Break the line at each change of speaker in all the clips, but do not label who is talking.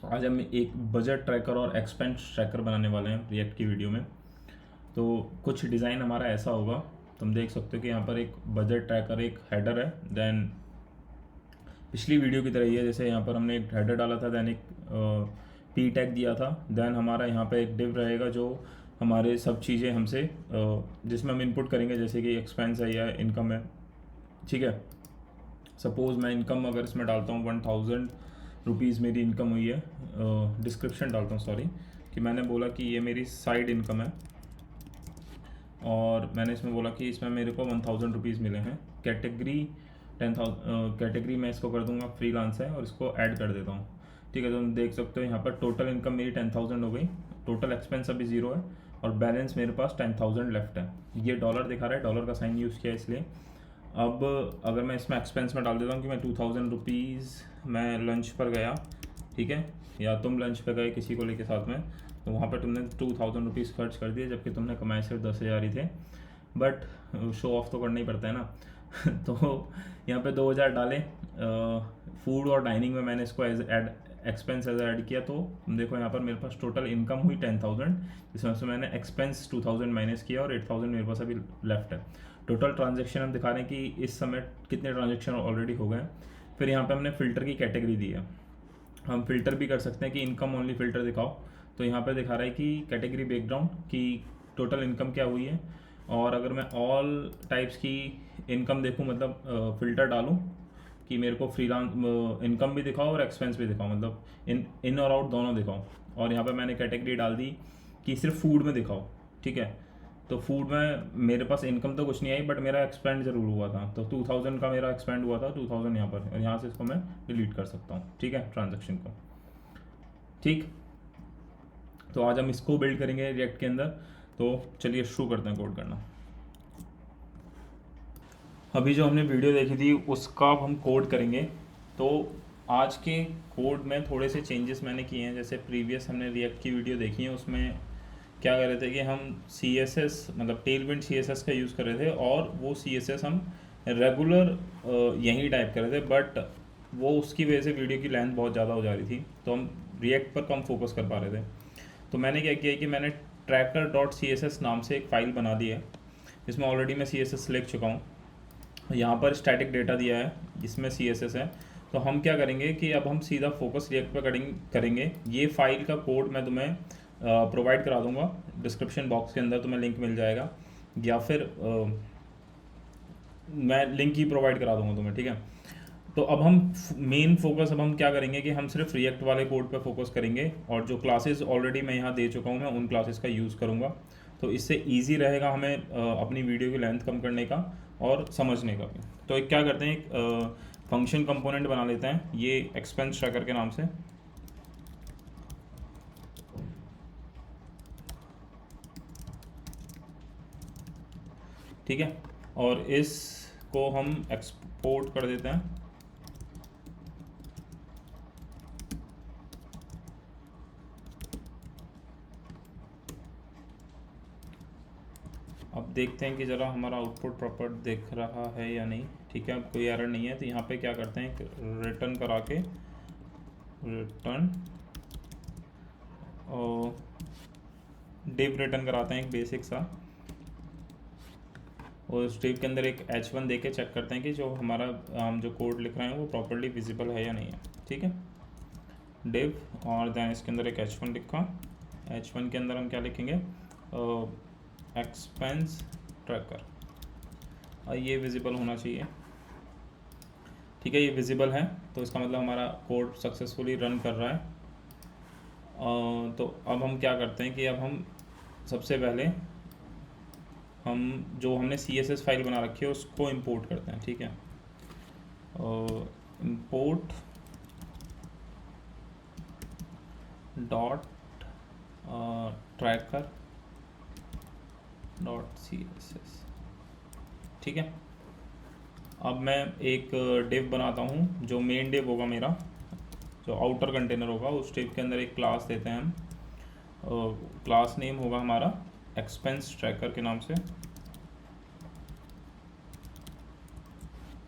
आज हम एक बजट ट्रैकर और एक्सपेंस ट्रैकर बनाने वाले हैं रिएक्ट की वीडियो में। तो कुछ डिज़ाइन हमारा ऐसा होगा, तुम देख सकते हो कि यहाँ पर एक बजट ट्रैकर, एक हेडर है, देन पिछली वीडियो की तरह ही है, जैसे यहाँ पर हमने एक हेडर डाला था, देन एक पी टैग दिया था, देन हमारा यहाँ पर एक डिव रहेगा जो हमारे सब चीज़ें हमसे जिसमें हम इनपुट करेंगे, जैसे कि एक्सपेंस है या इनकम है। ठीक है, सपोज़ मैं इनकम अगर इसमें डालता हूँ 1000 रुपीज़ मेरी इनकम हुई है, डिस्क्रिप्शन डालता हूँ, सॉरी, कि मैंने बोला कि ये मेरी साइड इनकम है और मैंने इसमें बोला कि इसमें मेरे को 1000 रुपीज़ मिले हैं। कैटेगरी 10,000, कैटेगरी मैं इसको कर दूंगा फ्रीलांस है और इसको ऐड कर देता हूँ। ठीक है, तो तुम देख सकते हो यहाँ पर टोटल इनकम मेरी 10,000 हो गई, टोटल एक्सपेंस अभी 0 है और बैलेंस मेरे पास 10,000 लेफ्ट है। ये डॉलर दिखा रहा है, डॉलर का साइन यूज़ किया इसलिए। अब अगर मैं इसमें एक्सपेंस में डाल देता हूँ कि मैं 2000 रुपीज़ मैं लंच पर गया, ठीक है, या तुम लंच पर गए किसी को लेके साथ में, तो वहाँ पर तुमने 2000 रुपीज़ खर्च कर दिए, जबकि तुमने कमाए सिर्फ 10,000 ही थे। बट शो ऑफ तो करना ही पड़ता है ना तो यहाँ पे 2000 डाले, फूड और डाइनिंग में मैंने इसको as add expense as add किया, तो देखो यहाँ पर मेरे पास टोटल इनकम हुई 10,000, जिसमें से मैंने एक्सपेंस 2000 माइनस किया और 8,000 मेरे पास अभी लेफ्ट है। टोटल ट्रांजेक्शन हम दिखा रहे हैं कि इस समय कितने ट्रांजेक्शन ऑलरेडी हो गए। फिर यहाँ पे हमने फ़िल्टर की कैटेगरी दी है, हम फ़िल्टर भी कर सकते हैं कि इनकम ओनली फ़िल्टर दिखाओ। तो यहाँ पे दिखा रहा है कि कैटेगरी बैकग्राउंड की टोटल इनकम क्या हुई है, और अगर मैं ऑल टाइप्स की इनकम देखूँ, मतलब फ़िल्टर डालूँ कि मेरे को फ्रीलांस इनकम भी दिखाओ और एक्सपेंस भी दिखाओ, मतलब इन और आउट दोनों दिखाओ। और यहाँ पे मैंने कैटेगरी डाल दी कि सिर्फ फूड में दिखाओ। ठीक है, तो फूड में मेरे पास इनकम तो कुछ नहीं आई, बट मेरा एक्सपेंड ज़रूर हुआ था, तो 2000 का मेरा एक्सपेंड हुआ था, 2000 यहाँ पर, और यहाँ से इसको मैं डिलीट कर सकता हूँ। ठीक है, ट्रांजेक्शन को। ठीक, तो आज हम इसको बिल्ड करेंगे रिएक्ट के अंदर। तो चलिए शुरू करते हैं कोड करना। अभी जो हमने वीडियो देखी थी उसका अब हम कोड करेंगे। तो आज के कोड में थोड़े से चेंजेस मैंने किए हैं। जैसे प्रीवियस हमने रिएक्ट की वीडियो देखी है, उसमें क्या कर रहे थे कि हम CSS मतलब टेलविंड CSS का यूज़ कर रहे थे, और वो CSS हम रेगुलर यहीं टाइप कर रहे थे, बट वो उसकी वजह से वीडियो की लेंथ बहुत ज़्यादा हो जा रही थी, तो हम रिएक्ट पर कम फोकस कर पा रहे थे। तो मैंने क्या किया कि मैंने tracker.css नाम से एक फ़ाइल बना दी है, जिसमें ऑलरेडी मैं CSS लिख चुका हूँ। यहाँ पर स्टैटिक डेटा दिया है, इसमें CSS है। तो हम क्या करेंगे कि अब हम सीधा फोकस रिएक्ट पर करेंगे। ये फाइल का कोड मैं तुम्हें प्रोवाइड करा दूंगा डिस्क्रिप्शन बॉक्स के अंदर, तुम्हें लिंक मिल जाएगा, या फिर मैं लिंक ही प्रोवाइड करा दूंगा तुम्हें। ठीक है, तो अब हम मेन फोकस अब हम क्या करेंगे कि हम सिर्फ रिएक्ट वाले कोड पर फोकस करेंगे, और जो क्लासेस ऑलरेडी मैं यहाँ दे चुका हूँ मैं उन क्लासेस का यूज़ करूँगा। तो इससे ईजी रहेगा हमें अपनी वीडियो की लेंथ कम करने का और समझने का भी। तो एक क्या करते हैं, एक फंक्शन कंपोनेंट बना लेते हैं, ये एक्सपेंस ट्रैकर के नाम से। ठीक है, और इसको हम एक्सपोर्ट कर देते हैं। अब देखते हैं कि ज़रा हमारा आउटपुट प्रॉपर दिख रहा है या नहीं। ठीक है, अब कोई एरर नहीं है, तो यहाँ पे क्या करते हैं, रिटर्न करा के रिटर्न और डिव रिटर्न कराते हैं एक बेसिक सा, और उस डिव के अंदर एक h1 दे के चेक करते हैं कि जो हमारा हम जो कोड लिख रहे हैं वो प्रॉपरली विजिबल है या नहीं है। ठीक है, डिव और देन इसके अंदर एक h1 लिखा। h1 के अंदर हम क्या लिखेंगे, एक्सपेंस ट्रैकर, और ये विजिबल होना चाहिए। ठीक है, ये विजिबल है, तो इसका मतलब हमारा कोड सक्सेसफुली रन कर रहा है। तो अब हम क्या करते हैं कि अब हम सबसे पहले हम जो हमने CSS फाइल बना रखी है उसको इंपोर्ट करते हैं। ठीक है, import dot tracker dot CSS। ठीक है, अब मैं एक डिव बनाता हूँ, जो मेन डिव होगा मेरा, जो आउटर कंटेनर होगा, उस डिव के अंदर एक क्लास देते हैं हम। क्लास नेम होगा हमारा एक्सपेंस ट्रैकर के नाम से।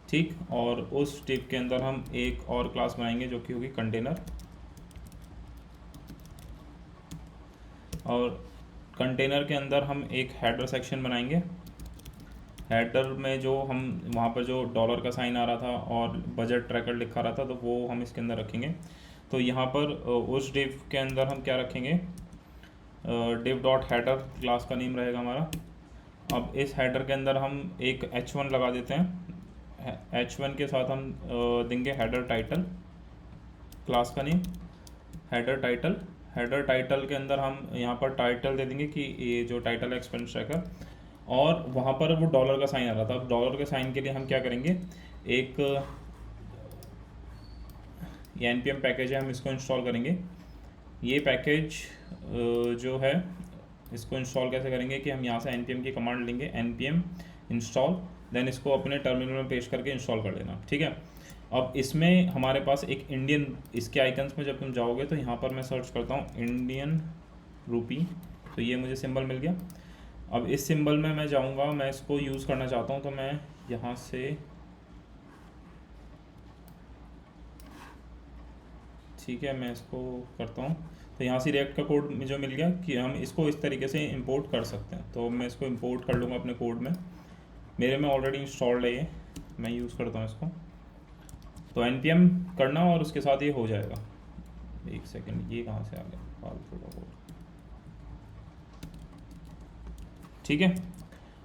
ठीक, और उस डिव के अंदर हम एक और क्लास बनाएंगे जो कि होगी कंटेनर। और कंटेनर के अंदर हम एक हेडर सेक्शन बनाएंगे। हेडर में जो हम वहाँ पर जो डॉलर का साइन आ रहा था और बजट ट्रैकर लिखा रहा था तो वो हम इसके अंदर रखेंगे। तो यहाँ पर उस डिव के अंदर हम क्या रखेंगे, डिव डॉट हेडर क्लास का नेम रहेगा हमारा। अब इस हेडर के अंदर हम एक h1 लगा देते हैं। h1 के साथ हम देंगे हेडर टाइटल क्लास का name, header title. Header title के अंदर हम यहाँ पर टाइटल दे देंगे कि ये जो टाइटल है एक्सपेंस ट्रैकर, और वहाँ पर वो डॉलर का साइन आ रहा था। अब डॉलर के साइन के लिए हम क्या करेंगे, एक ये npm पैकेज है, हम इसको इंस्टॉल करेंगे। ये पैकेज जो है इसको इंस्टॉल कैसे करेंगे कि हम यहाँ से npm की कमांड लेंगे, npm इंस्टॉल, देन इसको अपने टर्मिनल में पेस्ट करके इंस्टॉल कर लेना। ठीक है। अब इसमें हमारे पास एक इंडियन, इसके आइकन्स में जब तुम जाओगे तो यहाँ पर मैं सर्च करता हूँ इंडियन रूपी, तो ये मुझे सिंबल मिल गया। अब इस सिंबल में मैं जाऊँगा, मैं इसको यूज़ करना चाहता हूँ, तो मैं यहाँ से, ठीक है, मैं इसको करता हूँ। तो यहाँ से रिएक्ट का कोड जो मिल गया कि हम इसको इस तरीके से इंपोर्ट कर सकते हैं। तो मैं इसको इंपोर्ट कर लूँगा अपने कोड में। मेरे में ऑलरेडी इंस्टॉल्ड है ये, मैं यूज़ करता हूँ इसको। तो npm करना और उसके साथ ये हो जाएगा। एक सेकंड, ये कहाँ से आ गया फालतू का कोड। ठीक है।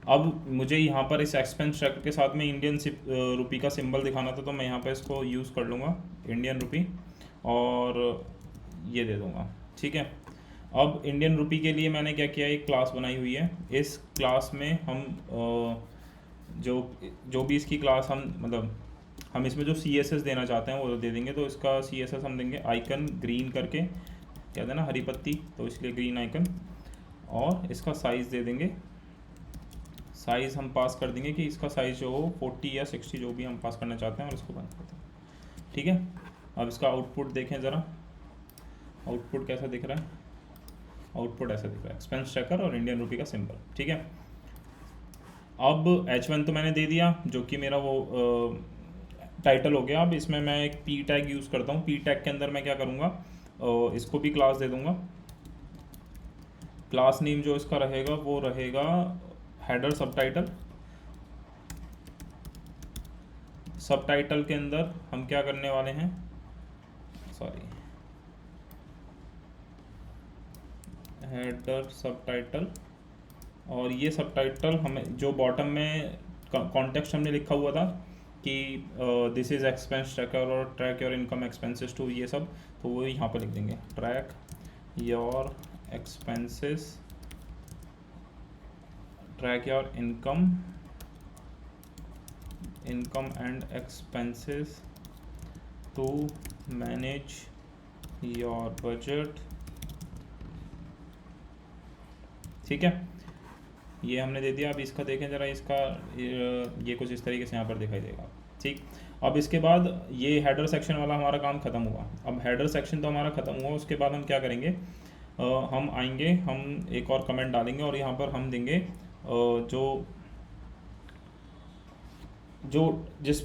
अब मुझे यहाँ पर इस एक्सपेंस ट्रैकर के साथ में इंडियन रूपी का सिंबल दिखाना था, तो मैं यहाँ पर इसको यूज़ कर लूँगा इंडियन रूपी और ये दे दूँगा। ठीक है। अब इंडियन रूपी के लिए मैंने क्या किया, एक क्लास बनाई हुई है। इस क्लास में हम जो भी इसकी क्लास हम इसमें जो CSS देना चाहते हैं वो दे देंगे। तो इसका CSS हम देंगे आइकन ग्रीन करके, क्या देना, हरी पत्ती, तो इसलिए ग्रीन आइकन। और इसका साइज़ दे देंगे, साइज़ हम पास कर देंगे कि इसका साइज़ जो हो 40 या 60 जो भी हम पास करना चाहते हैं, और इसको बंद करते हैं। ठीक है। अब इसका आउटपुट देखें ज़रा, आउटपुट कैसा दिख रहा है। आउटपुट ऐसा दिख रहा है, एक्सपेंस ट्रैकर और इंडियन रूपी का सिंबल। ठीक है। अब h1 तो मैंने दे दिया, जो कि मेरा वो टाइटल हो गया। अब इसमें मैं एक p टैग यूज़ करता हूँ। p टैग के अंदर मैं क्या करूँगा, इसको भी क्लास दे दूँगा। क्लास नेम जो इसका रहेगा वो रहेगा हेडर सबटाइटल। सबटाइटल के अंदर हम क्या करने वाले हैं, सॉरी, हेडर सबटाइटल। और ये सबटाइटल हमें जो बॉटम में कॉन्टेक्स्ट हमने लिखा हुआ था कि दिस इज़ एक्सपेंस ट्रैकर और track your income expenses to, ये सब, तो वो यहाँ पर लिख देंगे, track your expenses, track your income and expenses to manage your budget. ठीक है, ये हमने दे दिया। अब इसका देखें ज़रा, इसका ये कुछ इस तरीके से यहाँ पर दिखाई देगा। ठीक। अब इसके बाद ये हेडर सेक्शन वाला हमारा काम ख़त्म हुआ। अब हेडर सेक्शन तो हमारा ख़त्म हुआ, उसके बाद हम क्या करेंगे, हम आएंगे, हम एक और कमेंट डालेंगे और यहाँ पर हम देंगे जिस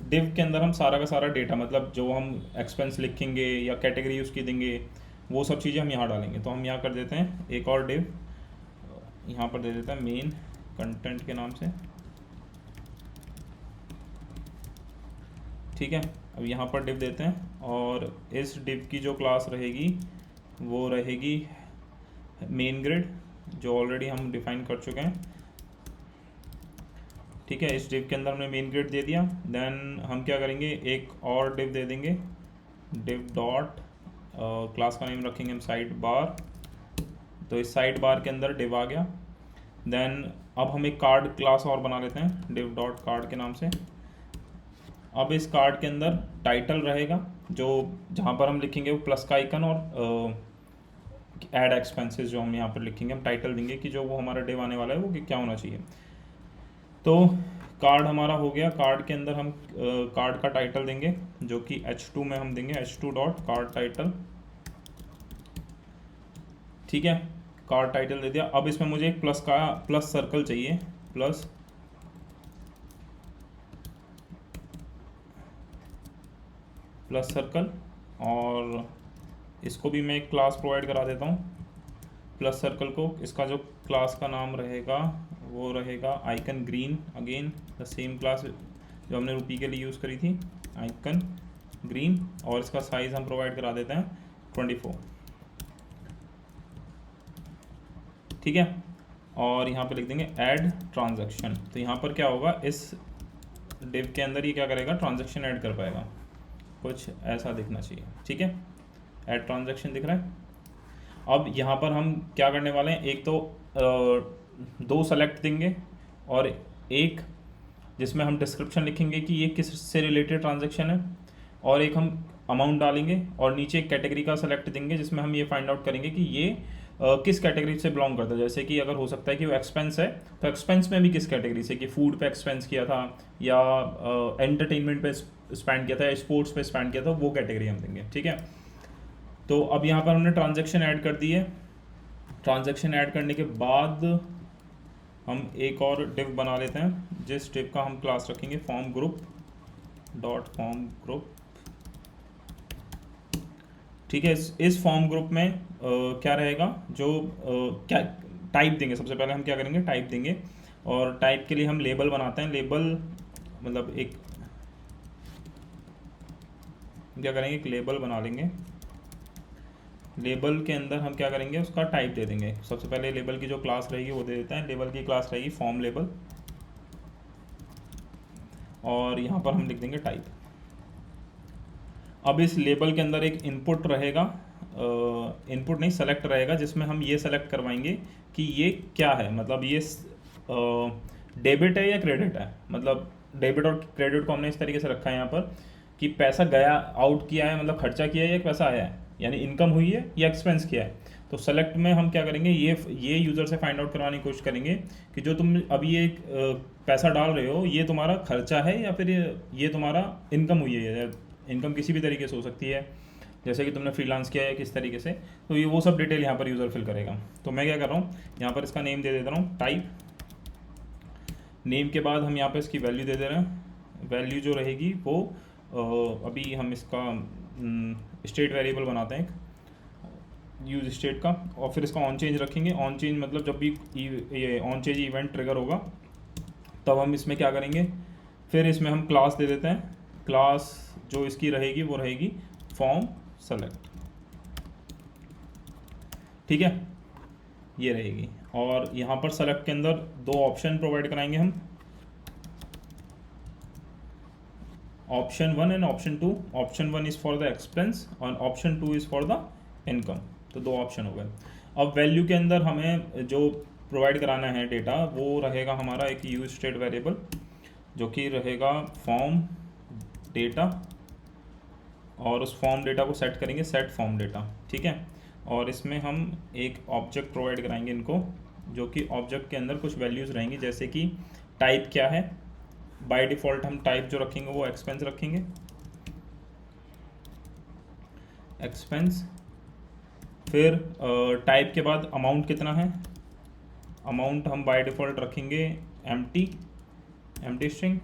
डिव के अंदर हम सारा का सारा डेटा, मतलब जो हम एक्सपेंस लिखेंगे या कैटेगरी उसकी देंगे, वो सब चीज़ें हम यहाँ डालेंगे। तो हम यहाँ कर देते हैं एक और डिव, यहाँ पर दे देता है मेन कंटेंट के नाम से। ठीक है। अब यहाँ पर डिव देते हैं और इस डिव की जो क्लास रहेगी वो रहेगी मेन ग्रिड, जो ऑलरेडी हम डिफाइन कर चुके हैं। ठीक है। इस डिव के अंदर हमने मेन ग्रिड दे दिया। देन हम क्या करेंगे, एक और डिव दे देंगे, डिव डॉट क्लास का नेम रखेंगे हम साइड बार। तो इस साइड बार के अंदर डिव आ गया। देन अब हम एक कार्ड क्लास और बना लेते हैं, डिव डॉट कार्ड के नाम से। अब इस कार्ड के अंदर टाइटल रहेगा, जो जहाँ पर हम लिखेंगे वो प्लस का आइकन, और ऐड एक्सपेंसेस जो हम यहाँ पर लिखेंगे, हम टाइटल देंगे कि जो वो हमारा डिव आने वाला है वो क्या होना चाहिए। तो कार्ड हमारा हो गया। कार्ड के अंदर हम कार्ड का टाइटल देंगे, जो कि h2 में हम देंगे h2 डॉट कार्ड टाइटल। ठीक है, कार्ड टाइटल दे दिया। अब इसमें मुझे एक प्लस सर्कल चाहिए, प्लस सर्कल, और इसको भी मैं एक क्लास प्रोवाइड करा देता हूँ। प्लस सर्कल को, इसका जो क्लास का नाम रहेगा वो रहेगा icon green, again the same class जो हमने रुपी के लिए यूज़ करी थी, आइकन ग्रीन, और इसका साइज़ हम प्रोवाइड करा देते हैं 24, ठीक है। और यहाँ पे लिख देंगे ऐड ट्रांजैक्शन। तो यहाँ पर क्या होगा, इस डिव के अंदर ये क्या करेगा, ट्रांजैक्शन ऐड कर पाएगा, कुछ ऐसा दिखना चाहिए, ठीक है। ऐड ट्रांजैक्शन दिख रहा है। अब यहाँ पर हम क्या करने वाले हैं, एक तो दो सेलेक्ट देंगे और एक जिसमें हम डिस्क्रिप्शन लिखेंगे कि ये किस से रिलेटेड ट्रांजैक्शन है, और एक हम अमाउंट डालेंगे, और नीचे एक कैटेगरी का सेलेक्ट देंगे जिसमें हम ये फाइंड आउट करेंगे कि ये किस कैटेगरी से बिलोंग करता है। जैसे कि अगर हो सकता है कि वो एक्सपेंस है, तो एक्सपेंस में भी किस कैटेगरी से, कि फूड पे एक्सपेंस किया था या एंटरटेनमेंट पे स्पेंड किया था या स्पोर्ट्स पे स्पेंड किया था, वो कैटेगरी हम देंगे, ठीक है। तो अब यहाँ पर हमने ट्रांजैक्शन ऐड कर दी है। ट्रांजैक्शन ऐड करने के बाद हम एक और डिव बना लेते हैं, जिस डिव का हम क्लास रखेंगे form group dot form group, ठीक है। इस फॉर्म ग्रुप में क्या रहेगा, जो क्या टाइप देंगे, सबसे पहले हम क्या करेंगे, टाइप देंगे, और टाइप के लिए हम लेबल बनाते हैं। लेबल मतलब एक क्या करेंगे, एक लेबल बना लेंगे। लेबल के अंदर हम क्या करेंगे, उसका टाइप दे देंगे। सबसे पहले लेबल की जो क्लास रहेगी वो दे देते हैं। लेबल की क्लास रहेगी फॉर्म लेबल, और यहाँ पर हम लिख देंगे टाइप। अब इस लेबल के अंदर एक इनपुट रहेगा, इनपुट नहीं सेलेक्ट रहेगा, जिसमें हम ये सेलेक्ट करवाएंगे कि ये क्या है, मतलब ये डेबिट है या क्रेडिट है। मतलब डेबिट और क्रेडिट को हमने इस तरीके से रखा है यहाँ पर कि पैसा गया, आउट किया है, मतलब खर्चा किया है, या पैसा आया है, यानी इनकम हुई है या एक्सपेंस किया है। तो सेलेक्ट में हम क्या करेंगे, ये यूज़र से फाइंड आउट करवाने की कोशिश करेंगे कि जो तुम अभी ये पैसा डाल रहे हो, ये तुम्हारा खर्चा है या फिर ये तुम्हारा इनकम हुई है। इनकम किसी भी तरीके से हो सकती है, जैसे कि तुमने फ्रीलांस किया है किस तरीके से, तो ये वो सब डिटेल यहाँ पर यूज़र फिल करेगा। तो मैं क्या कर रहा हूँ, यहाँ पर इसका नेम दे देता हूँ टाइप। नेम के बाद हम यहाँ पर इसकी वैल्यू दे दे रहे हैं। वैल्यू जो रहेगी वो अभी हम इसका स्टेट वेरिएबल बनाते हैं, यूज स्टेट का, और फिर इसका ऑन चेंज रखेंगे। ऑन चेंज मतलब जब भी ये ऑन चेंज इवेंट ट्रिगर होगा तब हम इसमें क्या करेंगे, फिर इसमें हम क्लास दे देते हैं। क्लास जो इसकी रहेगी वो रहेगी फॉर्म सेलेक्ट, ठीक है, ये रहेगी। और यहाँ पर सेलेक्ट के अंदर दो ऑप्शन प्रोवाइड कराएंगे हम, option 1 and option 2। Option 1 is for the expense और option 2 is for the income. तो दो ऑप्शन हो गए। अब वैल्यू के अंदर हमें जो प्रोवाइड कराना है डेटा, वो रहेगा हमारा एक यूज स्टेट वेरिएबल, जो कि रहेगा फॉर्म डेटा, और उस फॉर्म डेटा को सेट करेंगे सेट फॉर्म डेटा, ठीक है। और इसमें हम एक ऑब्जेक्ट प्रोवाइड कराएंगे इनको, जो कि ऑब्जेक्ट के अंदर कुछ वैल्यूज़ रहेंगी, जैसे कि टाइप क्या है। बाय डिफ़ॉल्ट हम टाइप जो रखेंगे वो एक्सपेंस रखेंगे, एक्सपेंस। फिर टाइप के बाद अमाउंट कितना है, अमाउंट हम बाय डिफ़ॉल्ट रखेंगे एम्प्टी स्ट्रिंग।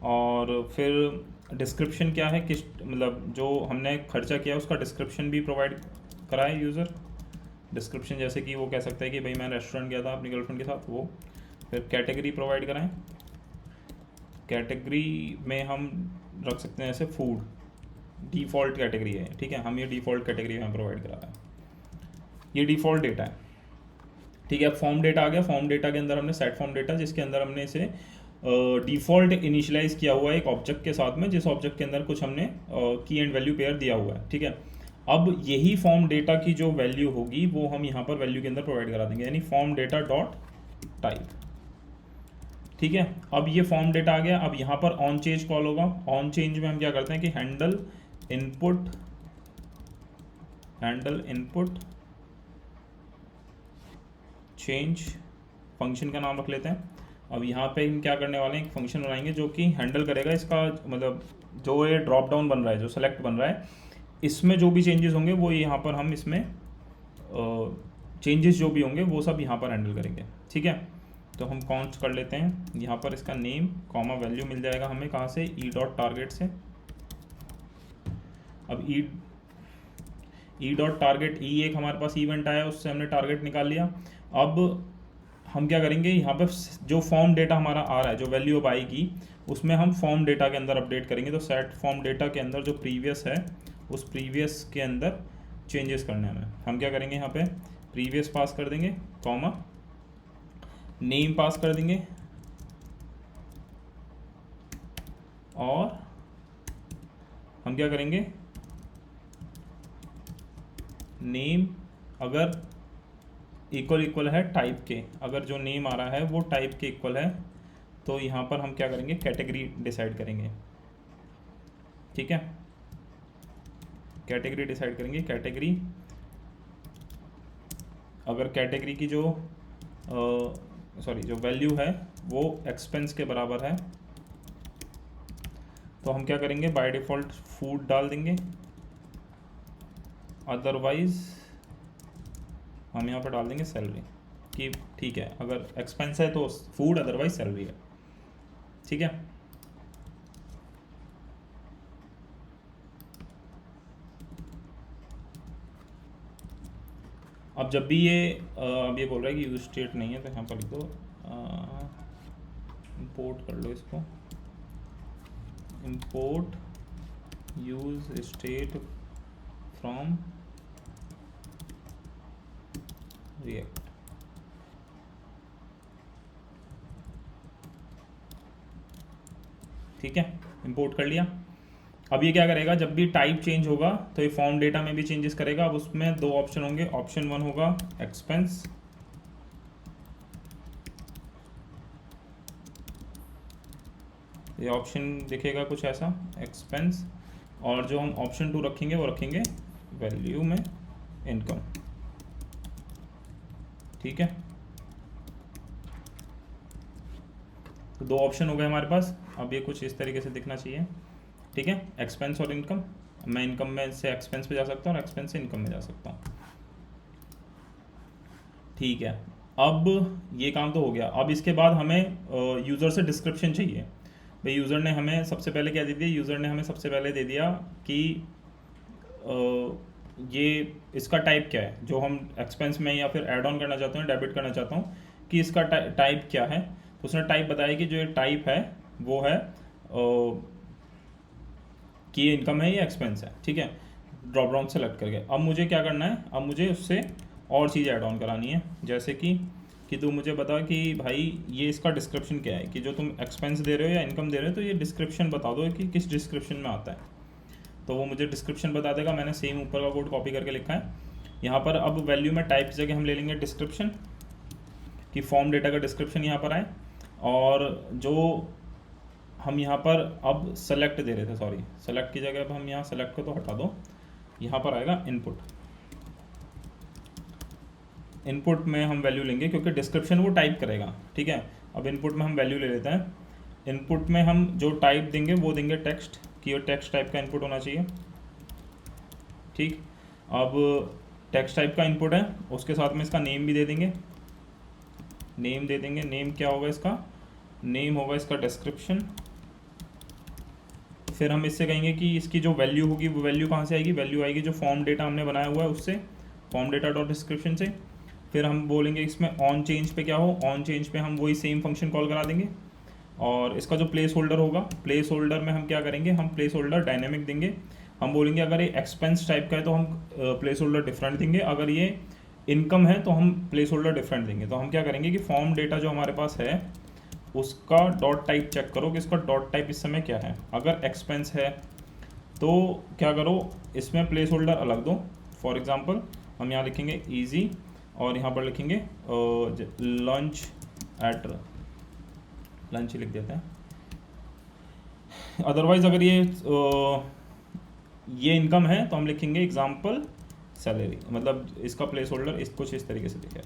और फिर डिस्क्रिप्शन क्या है, किस मतलब जो हमने खर्चा किया उसका डिस्क्रिप्शन भी प्रोवाइड कराए यूज़र। डिस्क्रिप्शन जैसे कि वो कह सकता है कि भाई मैं रेस्टोरेंट गया था अपनी गर्लफ्रेंड के साथ, वो। फिर कैटेगरी प्रोवाइड कराएं। कैटेगरी में हम रख सकते हैं ऐसे फूड, डिफ़ॉल्ट कैटेगरी है, ठीक है, हम ये डिफ़ॉल्ट कैटेगरी में प्रोवाइड करा रहे हैं। ये डिफ़ॉल्ट डेटा है, ठीक है। फॉर्म डेटा आ गया। फॉर्म डेटा के अंदर हमने सेट फॉर्म डेटा, जिसके अंदर हमने इसे डिफ़ॉल्ट इनिशियलाइज किया हुआ है एक ऑब्जेक्ट के साथ में, जिस ऑब्जेक्ट के अंदर कुछ हमने की एंड वैल्यू पेयर दिया हुआ है, ठीक है। अब यही फॉर्म डेटा की जो वैल्यू होगी वो हम यहाँ पर वैल्यू के अंदर प्रोवाइड करा देंगे, यानी फॉर्म डेटा डॉट टाइप, ठीक है। अब ये फॉर्म डेटा आ गया। अब यहाँ पर ऑन चेंज कॉल होगा। ऑन चेंज में हम क्या करते हैं कि हैंडल इनपुट चेंज फंक्शन का नाम रख लेते हैं। अब यहाँ पे हम क्या करने वाले हैं, एक फंक्शन बनाएंगे जो कि हैंडल करेगा इसका, मतलब जो ये ड्रॉप डाउन बन रहा है, जो सेलेक्ट बन रहा है, इसमें जो भी चेंजेस होंगे वो यहाँ पर हम इसमें चेंजेस जो भी होंगे वो सब यहाँ पर हैंडल करेंगे, ठीक है। तो हम काउंट कर लेते हैं। यहाँ पर इसका नेम कॉमा वैल्यू मिल जाएगा हमें कहाँ से, ई डॉट टारगेट से। अब ई डॉट टारगेट, ई एक हमारे पास इवेंट आया, उससे हमने टारगेट निकाल लिया। अब हम क्या करेंगे, यहाँ पे जो फॉर्म डेटा हमारा आ रहा है, जो वैल्यू अब आएगी, उसमें हम फॉर्म डेटा के अंदर अपडेट करेंगे। तो सेट फॉर्म डेटा के अंदर जो प्रीवियस है, उस प्रीवियस के अंदर चेंजेस करने हैं हमें। हम क्या करेंगे, यहाँ पे प्रीवियस पास कर देंगे, कॉमा नेम पास कर देंगे, और हम क्या करेंगे, नेम अगर इक्वल है टाइप के, अगर जो नेम आ रहा है वो टाइप के इक्वल है, तो यहाँ पर हम क्या करेंगे, कैटेगरी डिसाइड करेंगे। ठीक है, कैटेगरी डिसाइड करेंगे। कैटेगरी, अगर कैटेगरी की जो जो वैल्यू है वो एक्सपेंस के बराबर है, तो हम क्या करेंगे, बाय डिफ़ॉल्ट फूड डाल देंगे। अदरवाइज हम यहाँ पर डाल देंगे सैलरी, कि ठीक है, अगर एक्सपेंस है तो फूड, अदरवाइज सैलरी है। ठीक है, अब जब भी ये अब ये बोल रहा है कि यूज स्टेट नहीं है, तो यहाँ पर लिख दो इंपोर्ट कर लो इसको, import use state from react. ठीक है, इंपोर्ट कर लिया। अब ये क्या करेगा, जब भी टाइप चेंज होगा तो ये फॉर्म डेटा में भी चेंजेस करेगा। अब उसमें दो ऑप्शन होंगे, ऑप्शन 1 होगा एक्सपेंस, ये ऑप्शन दिखेगा कुछ ऐसा, एक्सपेंस, और जो हम ऑप्शन 2 रखेंगे वो रखेंगे वैल्यू में इनकम। ठीक है, तो दो ऑप्शन हो गए हमारे पास। अब ये कुछ इस तरीके से दिखना चाहिए। ठीक है, एक्सपेंस और इनकम, मैं इनकम में से एक्सपेंस पे जा सकता हूँ और एक्सपेंस से इनकम में जा सकता हूँ। ठीक है, अब ये काम तो हो गया। अब इसके बाद हमें यूज़र से डिस्क्रिप्शन चाहिए। भाई यूज़र ने हमें सबसे पहले क्या दे दिया, यूज़र ने हमें सबसे पहले दे दिया कि ये इसका टाइप क्या है, जो हम एक्सपेंस में या फिर ऐड ऑन करना चाहते हैं, डेबिट करना चाहता हूँ, कि इसका टाइप क्या है। तो उसने टाइप बताया कि जो ये टाइप है वो है कि ये इनकम है या एक्सपेंस है। ठीक है, ड्रॉप डाउन सेलेक्ट करके अब मुझे क्या करना है, अब मुझे उससे और चीज़ ऐड ऑन करानी है। जैसे कि तू मुझे बता कि भाई ये इसका डिस्क्रिप्शन क्या है, कि जो तुम एक्सपेंस दे रहे हो या इनकम दे रहे हो, तो ये डिस्क्रिप्शन बता दो कि किस डिस्क्रिप्शन में आता है। तो वो मुझे डिस्क्रिप्शन बता देगा। मैंने सेम ऊपर का कोड कॉपी करके लिखा है यहाँ पर। अब वैल्यू में टाइप की जगह हम ले लेंगे डिस्क्रिप्शन, कि फॉर्म डेटा का डिस्क्रिप्शन यहाँ पर आए। और जो हम यहाँ पर अब सेलेक्ट दे रहे थे, सॉरी सेलेक्ट की जगह अब हम यहाँ सेलेक्ट को तो हटा दो, यहाँ पर आएगा इनपुट। इनपुट में हम वैल्यू लेंगे क्योंकि डिस्क्रिप्शन वो टाइप करेगा। ठीक है, अब इनपुट में हम वैल्यू ले लेते हैं। इनपुट में हम जो टाइप देंगे वो देंगे टेक्स्ट, कि ये टेक्स्ट टाइप का इनपुट होना चाहिए। ठीक, अब टेक्स्ट टाइप का इनपुट है, उसके साथ में इसका नेम भी दे देंगे। नेम दे देंगे, नेम क्या होगा इसका, नेम होगा इसका डिस्क्रिप्शन। फिर हम इससे कहेंगे कि इसकी जो वैल्यू होगी वो वैल्यू कहाँ से आएगी, वैल्यू आएगी जो फॉर्म डेटा हमने बनाया हुआ है उससे, फॉर्म डेटा डॉट डिस्क्रिप्शन से। फिर हम बोलेंगे इसमें ऑन चेंज पे क्या हो, ऑन चेंज पे हम वही सेम फंक्शन कॉल करा देंगे। और इसका जो प्लेस होल्डर होगा, प्लेस होल्डर में हम क्या करेंगे, हम प्लेस होल्डर डायनेमिक देंगे। हम बोलेंगे अगर ये एक्सपेंस टाइप का है तो हम प्लेस होल्डर डिफरेंट देंगे, अगर ये इनकम है तो हम प्लेस होल्डर डिफरेंट देंगे। तो हम क्या करेंगे कि फॉर्म डेटा जो हमारे पास है उसका डॉट टाइप चेक करो कि इसका डॉट टाइप इस समय क्या है। अगर एक्सपेंस है तो क्या करो, इसमें प्लेस होल्डर अलग दो। फॉर एग्जांपल हम यहाँ लिखेंगे ईजी, और यहाँ पर लिखेंगे लंच एट, लंच ही लिख देते हैं। अदरवाइज अगर ये इनकम है तो हम लिखेंगे एग्जाम्पल सैलरी, मतलब इसका प्लेस होल्डर कुछ इस तरीके से दिखेगा।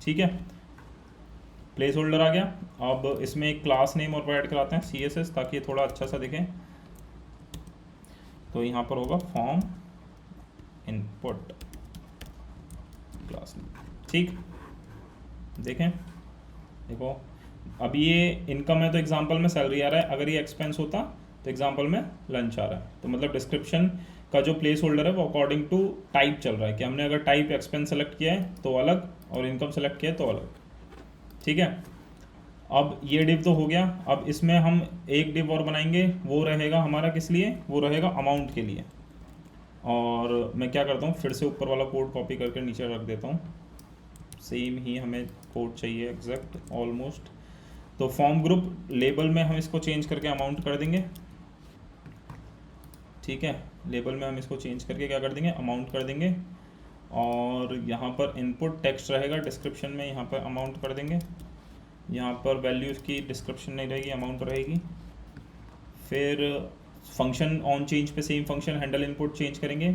ठीक है, प्लेस होल्डर आ गया। अब इसमें एक क्लास नेम और ऐड कराते हैं CSS, ताकि ये थोड़ा अच्छा सा दिखे। तो यहाँ पर होगा फॉर्म इनपुट क्लास नेम। ठीक, देखें, देखो अभी ये इनकम है तो एग्जाम्पल में सैलरी आ रहा है, अगर ये एक्सपेंस होता तो एग्जाम्पल में लंच आ रहा है। तो मतलब डिस्क्रिप्शन का जो प्लेस होल्डर है वो अकॉर्डिंग टू टाइप चल रहा है, कि हमने अगर टाइप एक्सपेंस सेलेक्ट किया है तो अलग, और इनकम सेलेक्ट किया है तो अलग। ठीक है, अब ये डिव तो हो गया। अब इसमें हम एक डिव और बनाएंगे, वो रहेगा हमारा किस लिए, वो रहेगा अमाउंट के लिए। और मैं क्या करता हूँ, फिर से ऊपर वाला कोड कॉपी करके नीचे रख देता हूँ, सेम ही हमें कोड चाहिए एग्जैक्ट ऑलमोस्ट। तो फॉर्म ग्रुप लेबल में हम इसको चेंज करके अमाउंट कर देंगे। ठीक है, लेबल में हम इसको चेंज करके क्या कर देंगे, अमाउंट कर देंगे। और यहाँ पर इनपुट टेक्स्ट रहेगा, डिस्क्रिप्शन में यहाँ पर अमाउंट कर देंगे। यहाँ पर वैल्यूज़ की डिस्क्रिप्शन नहीं रहेगी, अमाउंट रहेगी। फिर फंक्शन ऑन चेंज पे same function handle input change करेंगे,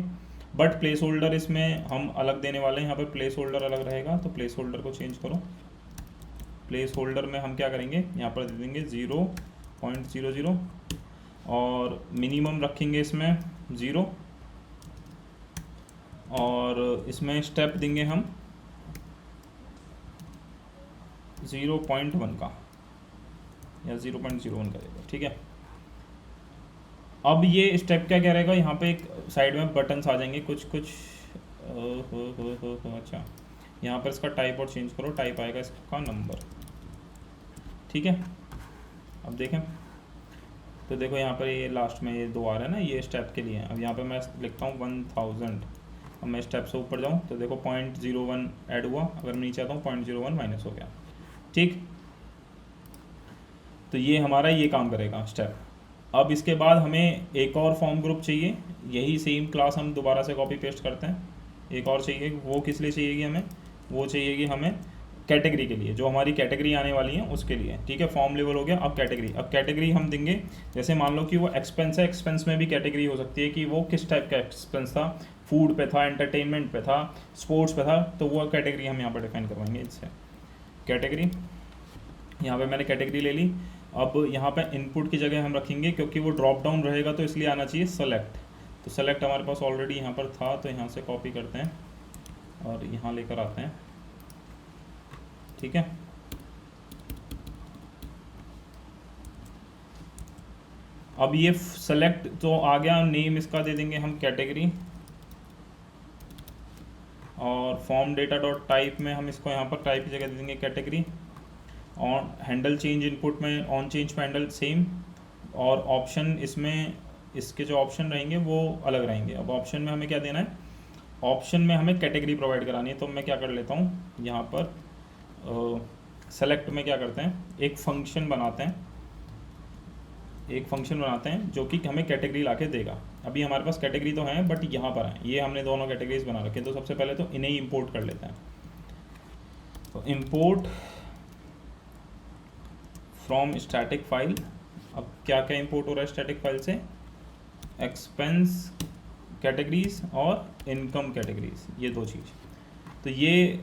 बट प्लेस होल्डर इसमें हम अलग देने वाले हैं। यहाँ पर प्लेस होल्डर अलग रहेगा, तो प्लेस होल्डर को चेंज करो। प्लेस होल्डर में हम क्या करेंगे, यहाँ पर दे देंगे 0.00 और मिनिमम रखेंगे इसमें 0, और इसमें स्टेप देंगे हम 0.1 का या 0.01 का देगा। ठीक है, अब ये स्टेप क्या क्या रहेगा, यहाँ पे एक साइड में बटन्स आ जाएंगे कुछ कुछ। अच्छा, यहाँ पर इसका टाइप और चेंज करो, टाइप आएगा इसका नंबर। ठीक है, अब देखें तो देखो यहाँ पर ये लास्ट में ये 2 आ रहा है ना, ये स्टेप के लिए। अब यहाँ पे मैं लिखता हूँ 1000। अब मैं स्टेप से ऊपर जाऊँ तो देखो 0.01 ऐड हुआ, अगर मैं नीचे आता हूँ 0.01 माइनस हो गया। ठीक, तो ये हमारा ये काम करेगा स्टेप। अब इसके बाद हमें एक और फॉर्म ग्रुप चाहिए, यही सेम क्लास हम दोबारा से कॉपी पेस्ट करते हैं। एक और चाहिए, वो किस लिए चाहिएगी हमें, वो चाहिएगी हमें कैटेगरी के लिए, जो हमारी कैटेगरी आने वाली है उसके लिए। ठीक है, फॉर्म लेवल हो गया। अब कैटेगरी, अब कैटेगरी हम देंगे, जैसे मान लो कि वो एक्सपेंस है, एक्सपेंस में भी कैटेगरी हो सकती है कि वो किस टाइप का एक्सपेंस था, फूड पे था, एंटरटेनमेंट पे था, स्पोर्ट्स पे था, तो वो कैटेगरी हम यहाँ पर डिफाइन करवाएंगे इससे। कैटेगरी, यहाँ पे मैंने कैटेगरी ले ली। अब यहाँ पे इनपुट की जगह हम रखेंगे, क्योंकि वो ड्रॉप डाउन रहेगा तो इसलिए आना चाहिए सेलेक्ट। तो सेलेक्ट हमारे पास ऑलरेडी यहाँ पर था, तो यहाँ से कॉपी करते हैं और यहाँ लेकर आते हैं। ठीक है, अब ये सेलेक्ट तो आ गया, नेम इसका दे देंगे हम कैटेगरी, और फॉर्म डेटा डॉट टाइप में हम इसको यहाँ पर टाइप की जगह दे देंगे category. On handle change input में ऑन चेंज पे हैंडल सेम, और ऑप्शन इसमें इसके जो ऑप्शन रहेंगे वो अलग रहेंगे। अब ऑप्शन में हमें क्या देना है, ऑप्शन में हमें कैटेगरी प्रोवाइड करानी है। तो मैं क्या कर लेता हूँ, यहाँ पर सेलेक्ट में क्या करते हैं, एक फंक्शन बनाते हैं जो कि हमें कैटेगरी ला के देगा। अभी हमारे पास कैटेगरी तो है, बट यहाँ पर है, ये हमने दोनों कैटेगरीज बना रखे हैं। तो सबसे पहले तो इन्हें ही इंपोर्ट कर लेते हैं। तो इंपोर्ट फ्रॉम स्टैटिक फाइल। अब क्या क्या इंपोर्ट हो रहा है स्टैटिक फाइल से, एक्सपेंस कैटेगरीज और इनकम कैटेगरीज, ये 2 चीज़। तो ये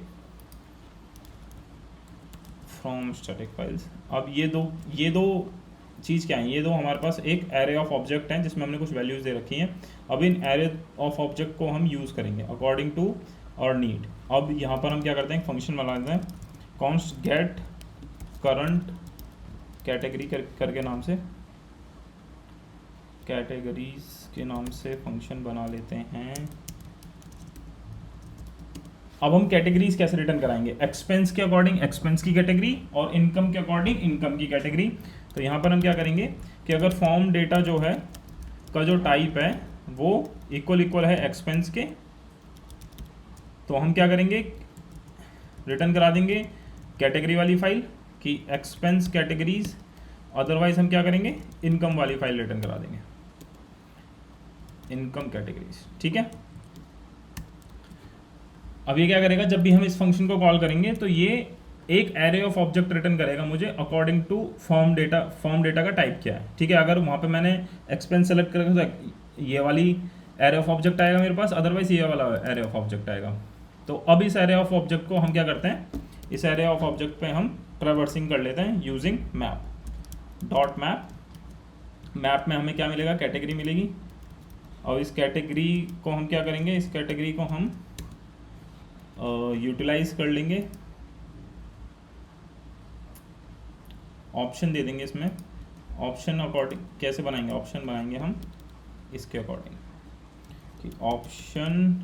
फ्रॉम स्टैटिक फाइल्स। अब ये दो चीज़ क्या है, ये दो हमारे पास एक एरे ऑफ ऑब्जेक्ट हैं जिसमें हमने कुछ वैल्यूज़ दे रखी हैं। अब इन एरे ऑफ ऑब्जेक्ट को हम यूज़ करेंगे अकॉर्डिंग टू और नीड। अब यहाँ पर हम क्या करते हैं, फंक्शन बना देते हैं, कॉन्स्ट गेट करंट कैटेगरी करके नाम से, कैटेगरीज के नाम से फंक्शन बना लेते हैं। अब हम कैटेगरीज कैसे रिटर्न कराएंगे, एक्सपेंस के अकॉर्डिंग एक्सपेंस की कैटेगरी और इनकम के अकॉर्डिंग इनकम की कैटेगरी। तो यहाँ पर हम क्या करेंगे कि अगर फॉर्म डेटा जो है का जो टाइप है वो इक्वल है एक्सपेंस के, तो हम क्या करेंगे, रिटर्न करा देंगे कैटेगरी वाली फाइल कि एक्सपेंस कैटेगरीज। अदरवाइज हम क्या करेंगे, इनकम वाली फाइल रिटर्न करा देंगे, इनकम कैटेगरीज। ठीक है, अब ये क्या करेगा, जब भी हम इस फंक्शन को कॉल करेंगे तो ये एक एरे ऑफ ऑब्जेक्ट रिटर्न करेगा मुझे अकॉर्डिंग टू फॉर्म डेटा का टाइप क्या है। ठीक है, अगर वहाँ पे मैंने एक्सपेंस सेलेक्ट करेगा तो ये वाली एरे ऑफ ऑब्जेक्ट आएगा मेरे पास, अदरवाइज ये वाला एरे ऑफ ऑब्जेक्ट आएगा। तो अब इस एरे ऑफ ऑब्जेक्ट को हम क्या करते हैं, इस एरे ऑफ ऑब्जेक्ट पे हम ट्रैवर्सिंग कर लेते हैं यूजिंग मैप डॉट मैप में हमें क्या मिलेगा, कैटेगरी मिलेगी। और इस कैटेगरी को हम क्या करेंगे, इस कैटेगरी को हम यूटिलाइज कर लेंगे, ऑप्शन दे देंगे इसमें। ऑप्शन अकॉर्डिंग कैसे बनाएंगे, ऑप्शन बनाएंगे हम इसके अकॉर्डिंग। कि ऑप्शन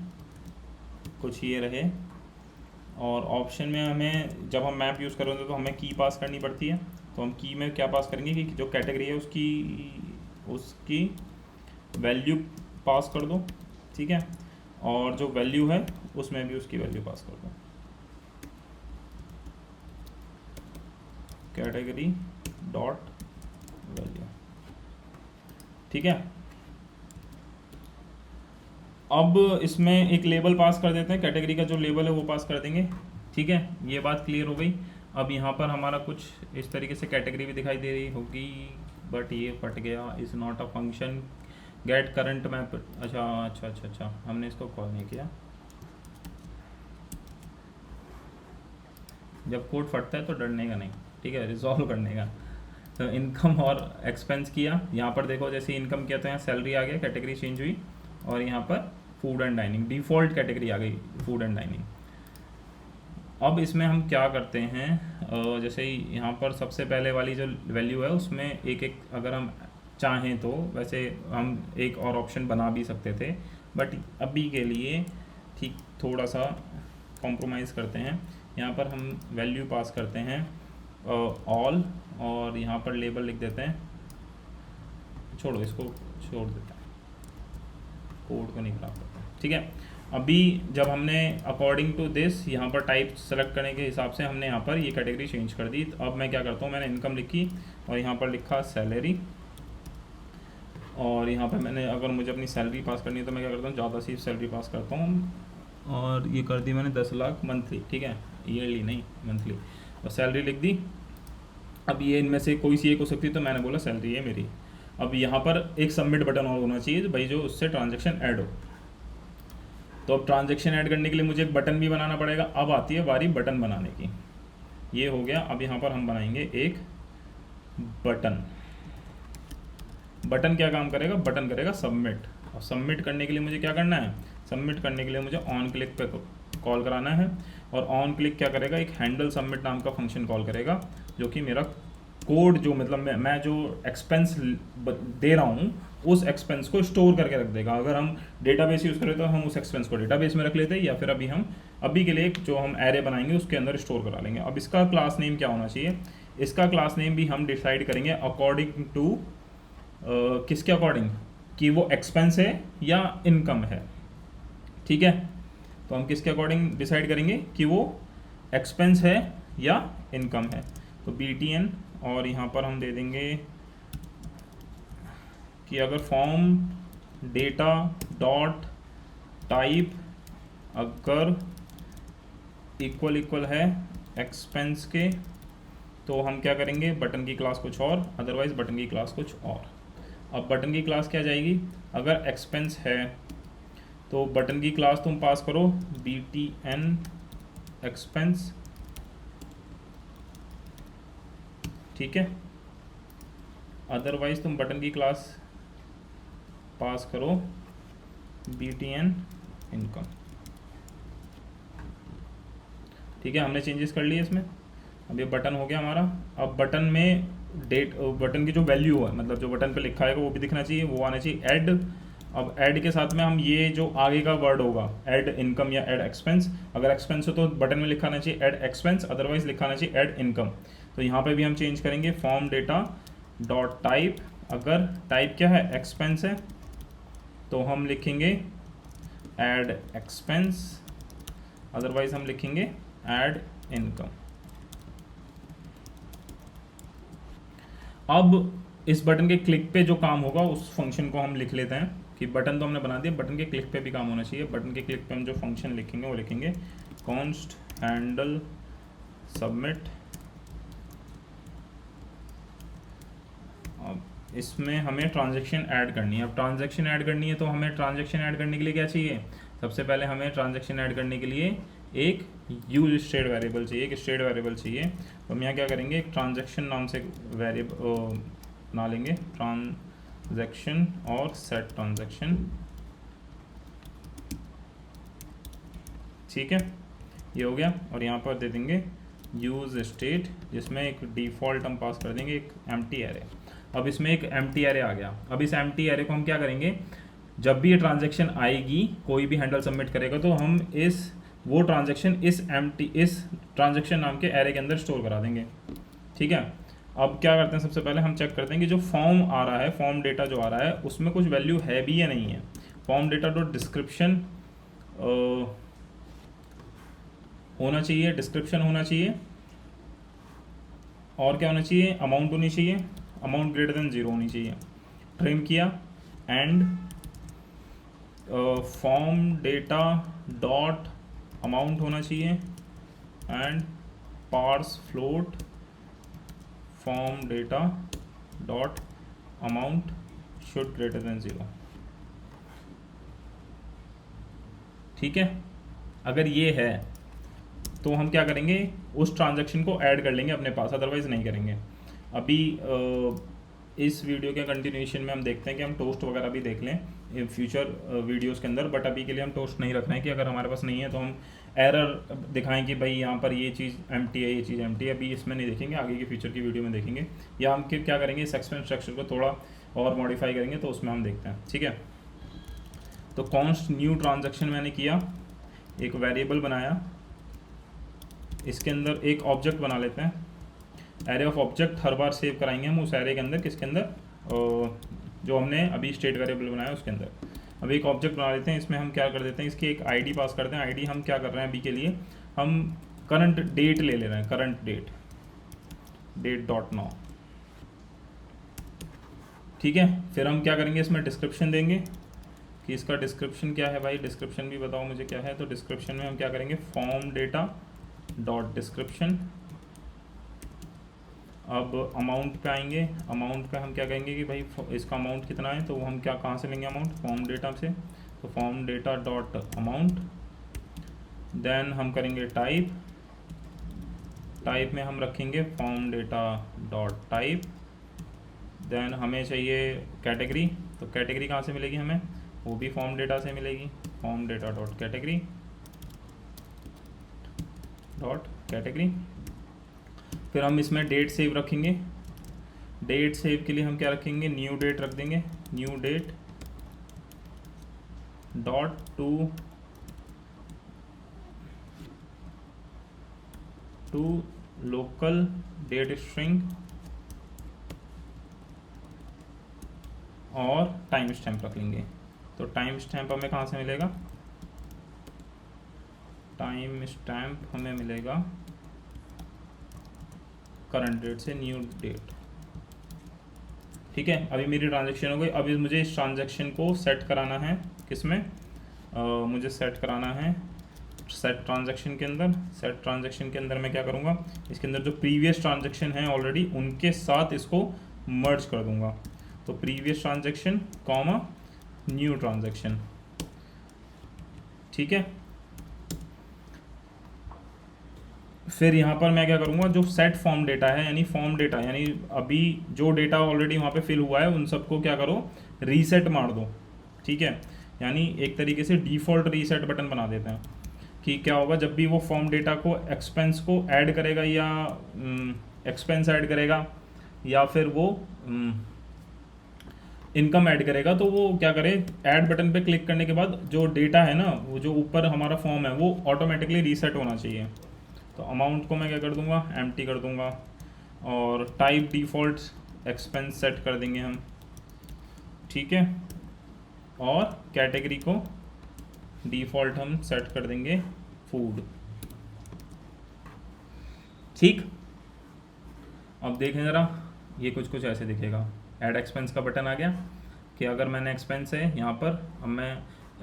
कुछ ये रहे, और ऑप्शन में हमें जब हम मैप यूज़ करेंगे तो हमें की पास करनी पड़ती है। तो हम की में क्या पास करेंगे कि जो कैटेगरी है उसकी वैल्यू पास कर दो, ठीक है, और जो वैल्यू है उसमें भी उसकी वैल्यू पास कर दो, कैटेगरी डॉट वैल्यू, ठीक है। अब इसमें एक लेबल पास कर देते हैं, कैटेगरी का जो लेबल है वो पास कर देंगे, ठीक है। ये बात क्लियर हो गई। अब यहाँ पर हमारा कुछ इस तरीके से कैटेगरी भी दिखाई दे रही होगी, बट ये फट गया, is not a function get current map. अच्छा, हमने इसको कॉल नहीं किया। जब कोड फटता है तो डरने का नहीं, ठीक है, रिजॉल्व करने का। तो इनकम और एक्सपेंस किया, यहाँ पर देखो जैसे इनकम किया तो यहाँ सैलरी आ गया, कैटेगरी चेंज हुई, और यहाँ पर food and dining default category आ गई, फूड एंड डाइनिंग। अब इसमें हम क्या करते हैं, जैसे ही यहाँ पर सबसे पहले वाली जो वैल्यू है उसमें एक अगर हम चाहें तो वैसे हम एक और ऑप्शन बना भी सकते थे, बट अभी के लिए ठीक थोड़ा सा कॉम्प्रोमाइज़ करते हैं। यहाँ पर हम वैल्यू पास करते हैं ऑल, और यहाँ पर लेबल लिख देते हैं, छोड़ो इसको छोड़ देते हैं, कोड को नहीं खराब करते हैं, ठीक है। अभी जब हमने अकॉर्डिंग टू दिस यहाँ पर टाइप सेलेक्ट करने के हिसाब से हमने यहाँ पर ये कैटेगरी चेंज कर दी। तो अब मैं क्या करता हूँ, मैंने इनकम लिखी और यहाँ पर लिखा सैलरी, और यहाँ पर मैंने अगर मुझे अपनी सैलरी पास करनी है तो मैं क्या करता हूँ, ज़्यादा सी सैलरी पास करता हूँ, और ये कर दी मैंने 10 लाख मंथली, ठीक है, ईयरली नहीं मंथली, और सैलरी लिख दी। अब ये इनमें से कोई सी एक हो सकती है, तो मैंने बोला सैलरी है मेरी। अब यहाँ पर एक सबमिट बटन और होना चाहिए भाई, जो उससे ट्रांजेक्शन ऐड हो। तो अब ट्रांजेक्शन ऐड करने के लिए मुझे एक बटन भी बनाना पड़ेगा। अब आती है बारी बटन बनाने की, ये हो गया। अब यहाँ पर हम बनाएंगे एक बटन। बटन क्या काम करेगा, बटन करेगा सबमिट। और सबमिट करने के लिए मुझे क्या करना है, सबमिट करने के लिए मुझे ऑन क्लिक पे कॉल कराना है, और ऑन क्लिक क्या करेगा, एक हैंडल सबमिट नाम का फंक्शन कॉल करेगा, जो कि मेरा कोड जो मतलब मैं जो एक्सपेंस दे रहा हूँ उस एक्सपेंस को स्टोर करके रख देगा। अगर हम डेटाबेस यूज़ करें तो हम उस एक्सपेंस को डेटाबेस में रख लेते हैं, या फिर अभी के लिए जो हम एरे बनाएंगे उसके अंदर स्टोर करा लेंगे। अब इसका क्लास नेम क्या होना चाहिए, इसका क्लास नेम भी हम डिसाइड करेंगे अकॉर्डिंग टू किसके अकॉर्डिंग, कि वो एक्सपेंस है या इनकम है, ठीक है। तो हम किसके अकॉर्डिंग डिसाइड करेंगे कि वो एक्सपेंस है या इनकम है। तो BTN, और यहाँ पर हम दे देंगे कि अगर फॉर्म डेटा डॉट टाइप अगर इक्वल है एक्सपेंस के, तो हम क्या करेंगे, बटन की क्लास कुछ और, अदरवाइज बटन की क्लास कुछ और। अब बटन की क्लास क्या जाएगी, अगर एक्सपेंस है तो बटन की क्लास तुम पास करो BTN एक्सपेंस, ठीक है। अदरवाइज तुम बटन की क्लास पास करो BTN इनकम, ठीक है। हमने चेंजेस कर लिए इसमें। अब ये बटन हो गया हमारा। अब बटन में बटन की जो वैल्यू है, मतलब जो बटन पे लिखा है वो भी दिखना चाहिए, वो आना चाहिए ऐड। अब ऐड के साथ में हम ये जो आगे का वर्ड होगा ऐड इनकम या ऐड एक्सपेंस, अगर एक्सपेंस हो तो बटन में लिखाना चाहिए ऐड एक्सपेंस, अदरवाइज लिखाना चाहिए ऐड इनकम। तो यहाँ पे भी हम चेंज करेंगे फॉर्म डेटा डॉट टाइप, अगर टाइप क्या है, एक्सपेंस है, तो हम लिखेंगे ऐड एक्सपेंस, अदरवाइज हम लिखेंगे ऐड इनकम। अब इस बटन के क्लिक पे जो काम होगा उस फंक्शन को हम लिख लेते हैं, कि बटन तो हमने बना दिया, बटन के क्लिक पे भी काम होना चाहिए। बटन के क्लिक पे हम जो फंक्शन लिखेंगे वो लिखेंगे कॉन्स्ट हैंडल सबमिट। अब इसमें हमें ट्रांजैक्शन ऐड करनी है। अब ट्रांजैक्शन ऐड करनी है तो हमें ट्रांजैक्शन ऐड करने के लिए क्या चाहिए, सबसे पहले हमें ट्रांजैक्शन ऐड करने के लिए एक यूज स्टेट वेरिएबल चाहिए, एक स्टेट वेरिएबल चाहिए। तो हम यहाँ क्या करेंगे, एक ट्रांजैक्शन नाम से वेरिएबल बना लेंगे, ट्रांजैक्शन और सेट ट्रांजैक्शन, ठीक है, ये हो गया। और यहाँ पर दे देंगे यूज स्टेट, जिसमें एक डिफ़ॉल्ट हम पास कर देंगे एक एम्प्टी एरे। अब इसमें एक एम्प्टी एरे आ गया। अब इस एम्प्टी एरे को हम क्या करेंगे, जब भी ये ट्रांजैक्शन आएगी, कोई भी हैंडल सबमिट करेगा, तो हम वो ट्रांजैक्शन इस ट्रांजैक्शन नाम के एरे के अंदर स्टोर करा देंगे। ठीक है, अब क्या करते हैं, सबसे पहले हम चेक करते हैं कि जो फॉर्म आ रहा है, फॉर्म डेटा जो आ रहा है, उसमें कुछ वैल्यू है भी या नहीं है। फॉर्म डेटा डॉट डिस्क्रिप्शन होना चाहिए, डिस्क्रिप्शन होना चाहिए, और क्या होना चाहिए, अमाउंट होनी चाहिए, अमाउंट ग्रेटर देन 0 होनी चाहिए। ट्रिम किया and form data dot amount होना चाहिए and parse float form data dot amount should greater than 0। ठीक है, अगर ये है तो हम क्या करेंगे, उस ट्रांजैक्शन को ऐड कर लेंगे अपने पास, अदरवाइज नहीं करेंगे। अभी इस वीडियो के कंटिन्यूएशन में हम देखते हैं कि हम टोस्ट वगैरह भी देख लें फ्यूचर वीडियोस के अंदर, बट अभी के लिए हम टोस्ट नहीं रख रहे हैं कि अगर हमारे पास नहीं है तो हम एरर दिखाएं कि भाई यहाँ पर ये चीज़ एम्प्टी है, ये चीज़ एम्प्टी है। अभी इसमें नहीं देखेंगे, आगे की फ्यूचर की वीडियो में देखेंगे, या हम क्या करेंगे, इस एक्सपेंस स्ट्रक्चर को थोड़ा और मॉडिफाई करेंगे, तो उसमें हम देखते हैं। ठीक है, तो कॉन्स्ट न्यू ट्रांजैक्शन मैंने किया, एक वेरिएबल बनाया, इसके अंदर एक ऑब्जेक्ट बना लेते हैं, array of object her bar save कराएंगे हम उस एरे के अंदर, किसके अंदर, जो हमने अभी स्टेट वेरिएबल बनाया उसके अंदर। अब एक ऑब्जेक्ट बना लेते हैं, इसमें हम क्या कर देते हैं, इसकी एक आईडी पास करते हैं। आईडी हम क्या कर रहे हैं अभी के लिए, हम करंट डेट ले रहे हैं, करंट डेट डॉट नाउ। ठीक है, फिर हम क्या करेंगे, इसमें डिस्क्रिप्शन देंगे कि इसका डिस्क्रिप्शन क्या है, भाई डिस्क्रिप्शन भी बताओ मुझे क्या है। तो डिस्क्रिप्शन में हम क्या करेंगे, फॉर्म डेटा डॉट डिस्क्रिप्शन। अब अमाउंट पे आएंगे, अमाउंट पे हम क्या कहेंगे कि भाई इसका अमाउंट कितना है, तो वो हम क्या कहाँ से लेंगे अमाउंट, फॉर्म डेटा से। तो form data dot amount, then हम करेंगे टाइप, टाइप में हम रखेंगे form data dot type. Then हमें चाहिए कैटेगरी, तो कैटेगरी कहाँ से मिलेगी हमें, वो भी फॉर्म डेटा से मिलेगी, form data dot category dot category. फिर हम इसमें डेट सेव रखेंगे, डेट सेव के लिए हम क्या रखेंगे, न्यू डेट रख देंगे, new date dot to local date string और टाइम स्टैम्प रख लेंगे। तो टाइम स्टैम्प हमें कहाँ से मिलेगा, टाइम स्टैम्प हमें मिलेगा करंट डेट से, न्यू डेट। ठीक है, अभी मेरी ट्रांजैक्शन हो गई। अभी मुझे इस ट्रांजैक्शन को सेट कराना है, किसमें, मुझे सेट कराना है सेट ट्रांजैक्शन के अंदर। सेट ट्रांजैक्शन के अंदर मैं क्या करूँगा, इसके अंदर जो प्रीवियस ट्रांजैक्शन है ऑलरेडी, उनके साथ इसको मर्ज कर दूंगा। तो previous transaction comma new transaction. ठीक है, फिर यहाँ पर मैं क्या करूँगा, जो सेट फॉर्म डेटा है, यानी फॉर्म डेटा यानी अभी जो डेटा ऑलरेडी वहाँ पे फिल हुआ है, उन सबको क्या करो, रीसेट मार दो। ठीक है, यानी एक तरीके से डिफ़ॉल्ट रीसेट बटन बना देते हैं कि क्या होगा, जब भी वो फॉर्म डेटा को एक्सपेंस को ऐड करेगा, या एक्सपेंस ऐड करेगा, या फिर वो इनकम ऐड करेगा, तो वो क्या करे, ऐड बटन पे क्लिक करने के बाद जो डेटा है ना, वो जो ऊपर हमारा फॉर्म है, वो ऑटोमेटिकली रीसेट होना चाहिए। तो अमाउंट को मैं क्या कर दूंगा, एम्प्टी कर दूंगा, और टाइप डिफ़ॉल्ट एक्सपेंस सेट कर देंगे हम। ठीक है, और कैटेगरी को डिफ़ॉल्ट हम सेट कर देंगे फूड। ठीक, अब देखें ज़रा, ये कुछ ऐसे दिखेगा। ऐड एक्सपेंस का बटन आ गया कि अगर मैंने एक्सपेंस है यहाँ पर, अब मैं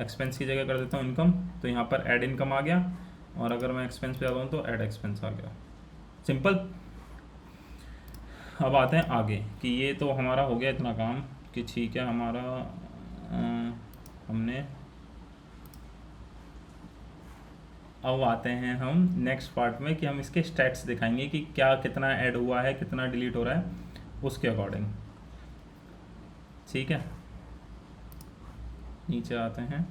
एक्सपेंस की जगह कर देता हूँ इनकम, तो यहाँ पर ऐड इनकम आ गया, और अगर मैं एक्सपेंस पे आता हूँ तो ऐड एक्सपेंस आ गया। सिंपल। अब आते हैं आगे कि ये तो हमारा हो गया इतना काम कि ठीक है, हमारा हमने, अब आते हैं हम नेक्स्ट पार्ट में कि हम इसके स्टैट्स दिखाएंगे कि क्या कितना ऐड हुआ है, कितना डिलीट हो रहा है, उसके अकॉर्डिंग। ठीक है, नीचे आते हैं,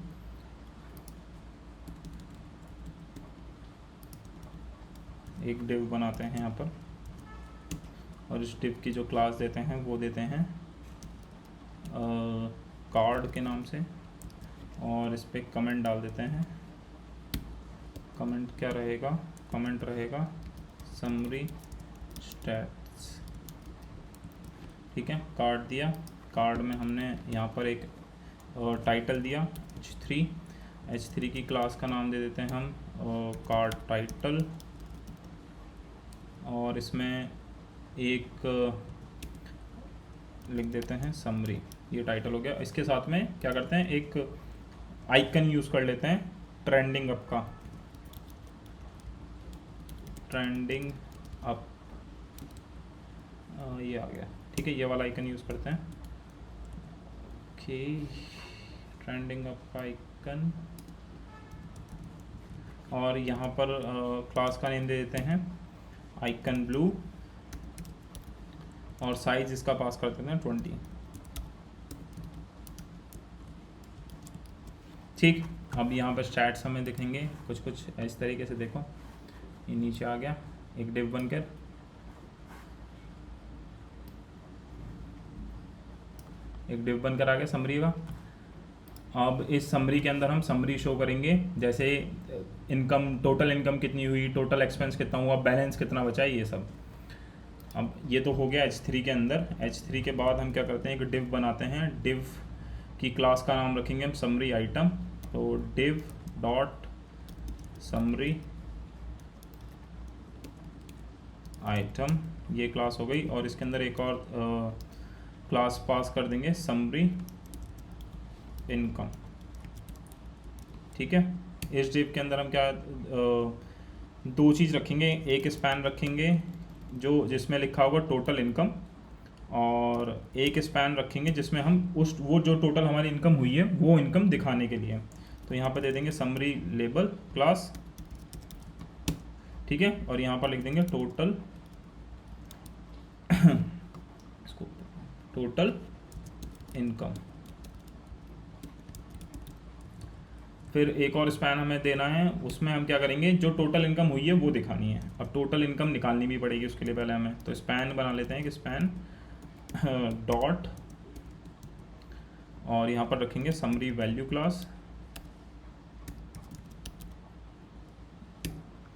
एक डिव बनाते हैं यहाँ पर, और इस डिव की जो क्लास देते हैं वो देते हैं कार्ड के नाम से। और इस पर कमेंट डाल देते हैं। कमेंट क्या रहेगा? कमेंट रहेगा समरी स्टैट्स। ठीक है, कार्ड दिया। कार्ड में हमने यहाँ पर एक टाइटल दिया H3। H3 की क्लास का नाम दे देते हैं हम कार्ड टाइटल, और इसमें एक लिख देते हैं समरी। ये टाइटल हो गया। इसके साथ में क्या करते हैं, एक आइकन यूज़ कर लेते हैं ट्रेंडिंग अप का। ट्रेंडिंग अप ये आ गया। ठीक है, ये वाला आइकन यूज़ करते हैं। ओके, ट्रेंडिंग अप का आइकन, और यहाँ पर क्लास का नेम दे देते हैं आइकन ब्लू, और साइज इसका पास कर देते हैं 20। ठीक, अब यहाँ पर स्टैट्स हमें दिखेंगे कुछ इस तरीके से। देखो ये नीचे आ गया एक डिव बनकर, आ गया समरी का। अब इस समरी के अंदर हम समरी शो करेंगे, जैसे इनकम, टोटल इनकम कितनी हुई, टोटल एक्सपेंस कितना हुआ, बैलेंस कितना बचा है, ये सब। अब ये तो हो गया H3 के अंदर। H3 के बाद हम क्या करते हैं, एक डिव बनाते हैं। डिव की क्लास का नाम रखेंगे हम समरी आइटम। तो डिव डॉट समरी आइटम, ये क्लास हो गई। और इसके अंदर एक और क्लास पास कर देंगे समरी इनकम। ठीक है, इस डिव के अंदर हम क्या दो चीज़ रखेंगे, एक स्पैन रखेंगे जिसमें लिखा होगा टोटल इनकम, और एक स्पैन रखेंगे जिसमें हम वो जो टोटल हमारी इनकम हुई है वो इनकम दिखाने के लिए। तो यहाँ पर दे देंगे समरी लेबल क्लास। ठीक है, और यहाँ पर लिख देंगे टोटल टोटल इनकम। फिर एक और स्पैन हमें देना है, उसमें हम क्या करेंगे, जो टोटल इनकम हुई है वो दिखानी है। अब टोटल इनकम निकालनी भी पड़ेगी उसके लिए पहले हमें। तो स्पैन बना लेते हैं कि स्पैन डॉट, और यहाँ पर रखेंगे समरी वैल्यू क्लास,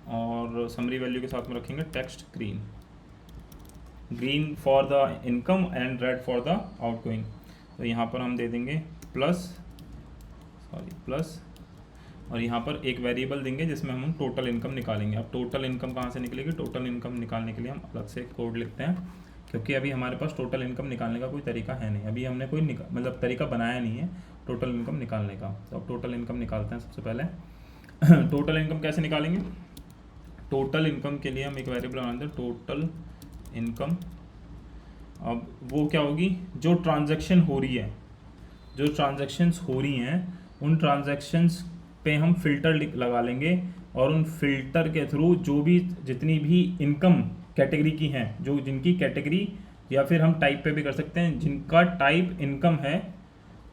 और समरी वैल्यू के साथ में रखेंगे text green for the income and red for the outgoing. तो यहाँ पर हम दे देंगे प्लस, और यहाँ पर एक वेरिएबल देंगे जिसमें हम टोटल इनकम निकालेंगे। अब टोटल इनकम कहाँ से निकलेगी? टोटल इनकम निकालने के लिए हम अलग से कोड लिखते हैं, क्योंकि अभी हमारे पास टोटल इनकम निकालने का कोई तरीका है नहीं। अभी हमने कोई मतलब तरीका बनाया नहीं है टोटल इनकम निकालने का। तो अब टोटल इनकम निकालते हैं सबसे पहले। टोटल इनकम कैसे निकालेंगे? टोटल इनकम के लिए हम एक वेरिएबल बनाते हैं टोटल इनकम। अब वो क्या होगी, जो ट्रांजैक्शन हो रही है, जो ट्रांजैक्शंस हो रही हैं उन ट्रांजैक्शंस पे हम फिल्टर लगा लेंगे, और उन फिल्टर के थ्रू जो भी जितनी भी इनकम कैटेगरी की हैं, जो जिनकी कैटेगरी, या फिर हम टाइप पे भी कर सकते हैं, जिनका टाइप इनकम है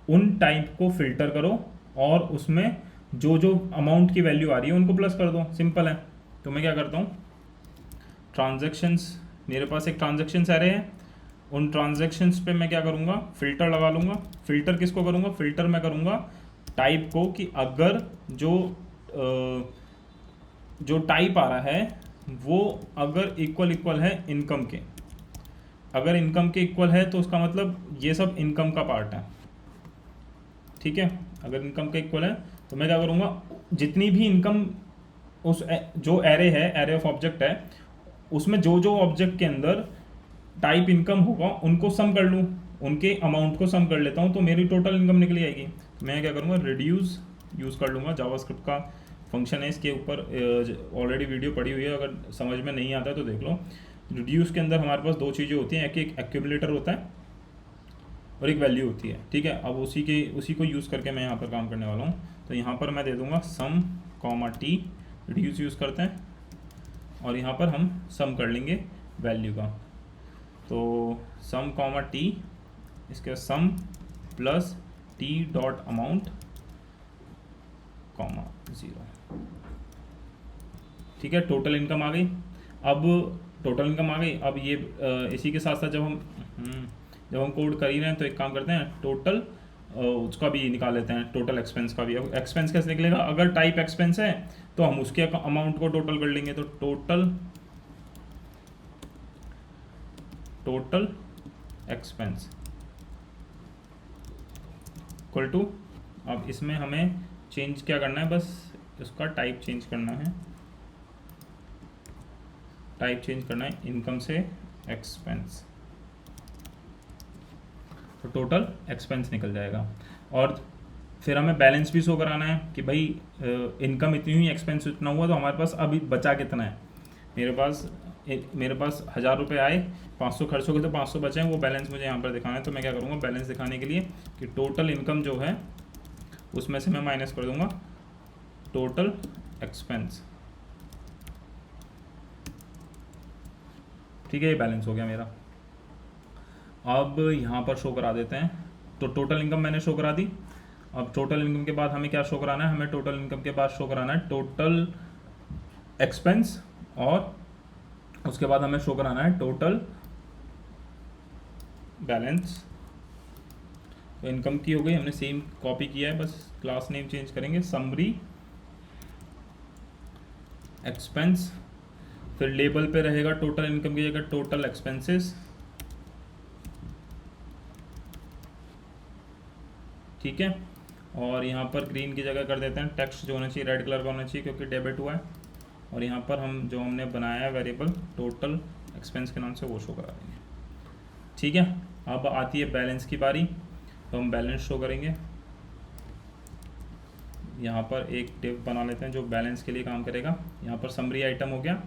उन टाइप को फिल्टर करो, और उसमें जो जो अमाउंट की वैल्यू आ रही है उनको प्लस कर दो। सिंपल है। तो मैं क्या करता हूँ, ट्रांजैक्शंस, मेरे पास एक ट्रांजैक्शंस एरे है, उन ट्रांजैक्शंस पे मैं क्या करूँगा, फ़िल्टर लगा लूँगा। फ़िल्टर किसको करूँगा? फ़िल्टर मैं करूँगा टाइप को, कि अगर जो टाइप आ रहा है वो अगर इक्वल है इनकम के, अगर इनकम के इक्वल है तो उसका मतलब ये सब इनकम का पार्ट है। ठीक है, अगर इनकम का इक्वल है तो मैं क्या करूँगा, जितनी भी इनकम उस जो एरे है, एरे ऑफ ऑब्जेक्ट है, उसमें जो जो ऑब्जेक्ट के अंदर टाइप इनकम होगा उनको सम कर लूँ, उनके अमाउंट को सम कर लेता हूँ, तो मेरी टोटल इनकम निकल आएगी। मैं क्या करूँगा, रिड्यूस यूज़ कर लूँगा। जावास्क्रिप्ट का फंक्शन है, इसके ऊपर ऑलरेडी वीडियो पड़ी हुई है, अगर समझ में नहीं आता है तो देख लो। रिड्यूस के अंदर हमारे पास दो चीज़ें होती हैं, एक एक्यूमुलेटर होता है और एक वैल्यू होती है। ठीक है, अब उसी को यूज़ करके मैं यहाँ पर काम करने वाला हूँ। तो यहाँ पर मैं दे दूँगा सम कॉमा टी, रिड्यूस यूज़ करते हैं, और यहाँ पर हम सम कर लेंगे वैल्यू का। तो सम कॉमा टी, इसके sum plus T dot amount comma 0। ठीक है, टोटल इनकम आ गई। अब टोटल इनकम आ गई, अब ये इसी के साथ साथ जब हम कोड कर ही रहे हैं तो एक काम करते हैं, टोटल उसका भी निकाल लेते हैं, टोटल एक्सपेंस का भी। अब एक्सपेंस कैसे निकलेगा, अगर टाइप एक्सपेंस है तो हम उसके अमाउंट को टोटल कर लेंगे, तो टोटल एक्सपेंस इक्वल टू, अब इसमें हमें चेंज क्या करना है, बस इसका टाइप चेंज करना है, टाइप चेंज करना है इनकम से एक्सपेंस, तो टोटल एक्सपेंस निकल जाएगा। और फिर हमें बैलेंस भी शो कराना है कि भाई इनकम इतनी हुई, एक्सपेंस इतना हुआ, तो हमारे पास अभी बचा कितना है। मेरे पास 1000 रुपये आए, 500 खर्च हो गए, तो 500 बचे हैं, वो बैलेंस मुझे यहाँ पर दिखाना है। तो मैं क्या करूँगा, बैलेंस दिखाने के लिए कि टोटल इनकम जो है उसमें से मैं माइनस कर दूंगा टोटल एक्सपेंस। ठीक है, ये बैलेंस हो गया मेरा। अब यहाँ पर शो करा देते हैं, तो टोटल इनकम मैंने शो करा दी। अब टोटल इनकम के बाद हमें क्या शो कराना है, हमें टोटल इनकम के बाद शो कराना है टोटल एक्सपेंस, और उसके बाद हमें शो कराना है टोटल बैलेंस। तो इनकम की हो गई, हमने सेम कॉपी किया है, बस क्लास नेम चेंज करेंगे, समरी एक्सपेंस, फिर लेबल पे रहेगा टोटल इनकम की जगह टोटल एक्सपेंसेस। ठीक है, और यहाँ पर ग्रीन की जगह कर देते हैं टेक्स्ट जो होना चाहिए रेड कलर का होना चाहिए, क्योंकि डेबिट हुआ है। और यहाँ पर हम जो हमने बनाया है वेरिएबल टोटल एक्सपेंस के नाम से, वो शो करा देंगे। ठीक है, अब आती है बैलेंस की बारी, तो हम बैलेंस शो करेंगे। यहाँ पर एक डिव बना लेते हैं जो बैलेंस के लिए काम करेगा। यहाँ पर समरी आइटम हो गया,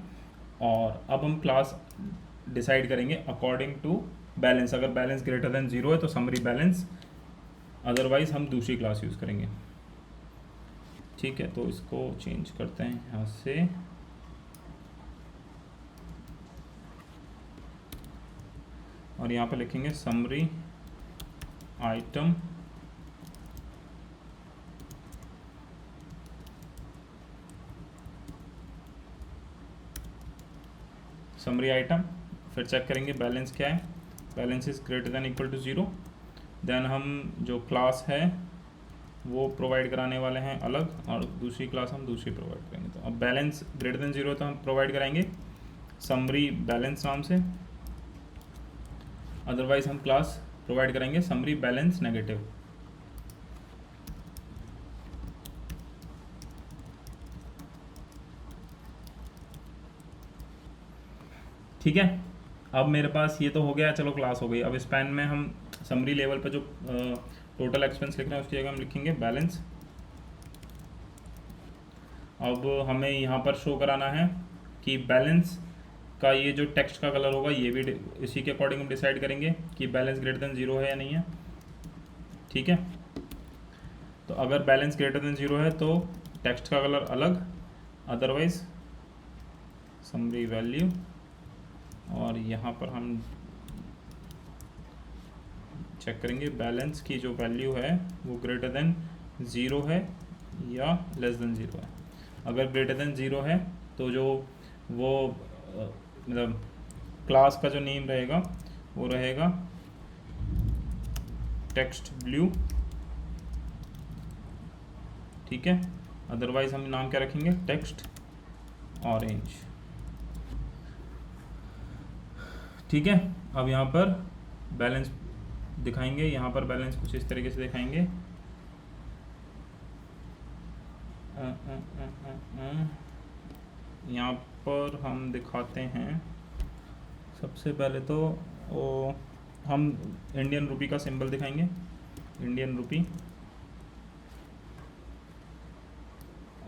और अब हम क्लास डिसाइड करेंगे अकॉर्डिंग टू बैलेंस। अगर बैलेंस ग्रेटर देन 0 है तो समरी बैलेंस, अदरवाइज हम दूसरी क्लास यूज़ करेंगे। ठीक है, तो इसको चेंज करते हैं यहाँ से, और यहाँ पे लिखेंगे समरी आइटम समरी आइटम। फिर चेक करेंगे बैलेंस क्या है, balance is greater than equal to 0। देन हम जो क्लास है वो प्रोवाइड कराने वाले हैं अलग, और दूसरी क्लास हम दूसरी प्रोवाइड करेंगे। तो अब बैलेंस ग्रेटर देन 0 तो हम प्रोवाइड कराएंगे समरी बैलेंस नाम से, अदरवाइज हम क्लास प्रोवाइड करेंगे समरी बैलेंस नेगेटिव। ठीक है, अब मेरे पास ये तो हो गया, चलो क्लास हो गई। अब स्पैन में हम समरी लेवल पर जो टोटल एक्सपेंस लिख रहे हैं उसकी जगह हम लिखेंगे बैलेंस। अब हमें यहाँ पर शो कराना है कि बैलेंस का ये जो टेक्स्ट का कलर होगा ये भी इसी के अकॉर्डिंग हम डिसाइड करेंगे कि बैलेंस ग्रेटर देन 0 है या नहीं है। ठीक है, तो अगर बैलेंस ग्रेटर देन 0 है तो टेक्स्ट का कलर अलग, अदरवाइज समरी वैल्यू। और यहाँ पर हम चेक करेंगे बैलेंस की जो वैल्यू है वो ग्रेटर देन 0 है या लेस देन 0 है। अगर ग्रेटर देन 0 है तो जो वो मतलब क्लास का जो नेम रहेगा वो रहेगा टेक्स्ट ब्लू। ठीक है, अदरवाइज हम नाम क्या रखेंगे, टेक्स्ट ऑरेंज। ठीक है, अब यहाँ पर बैलेंस दिखाएंगे, यहाँ पर बैलेंस कुछ इस तरीके से दिखाएंगे। यहाँ पर हम दिखाते हैं, सबसे पहले तो हम इंडियन रुपी का सिंबल दिखाएंगे, इंडियन रुपी।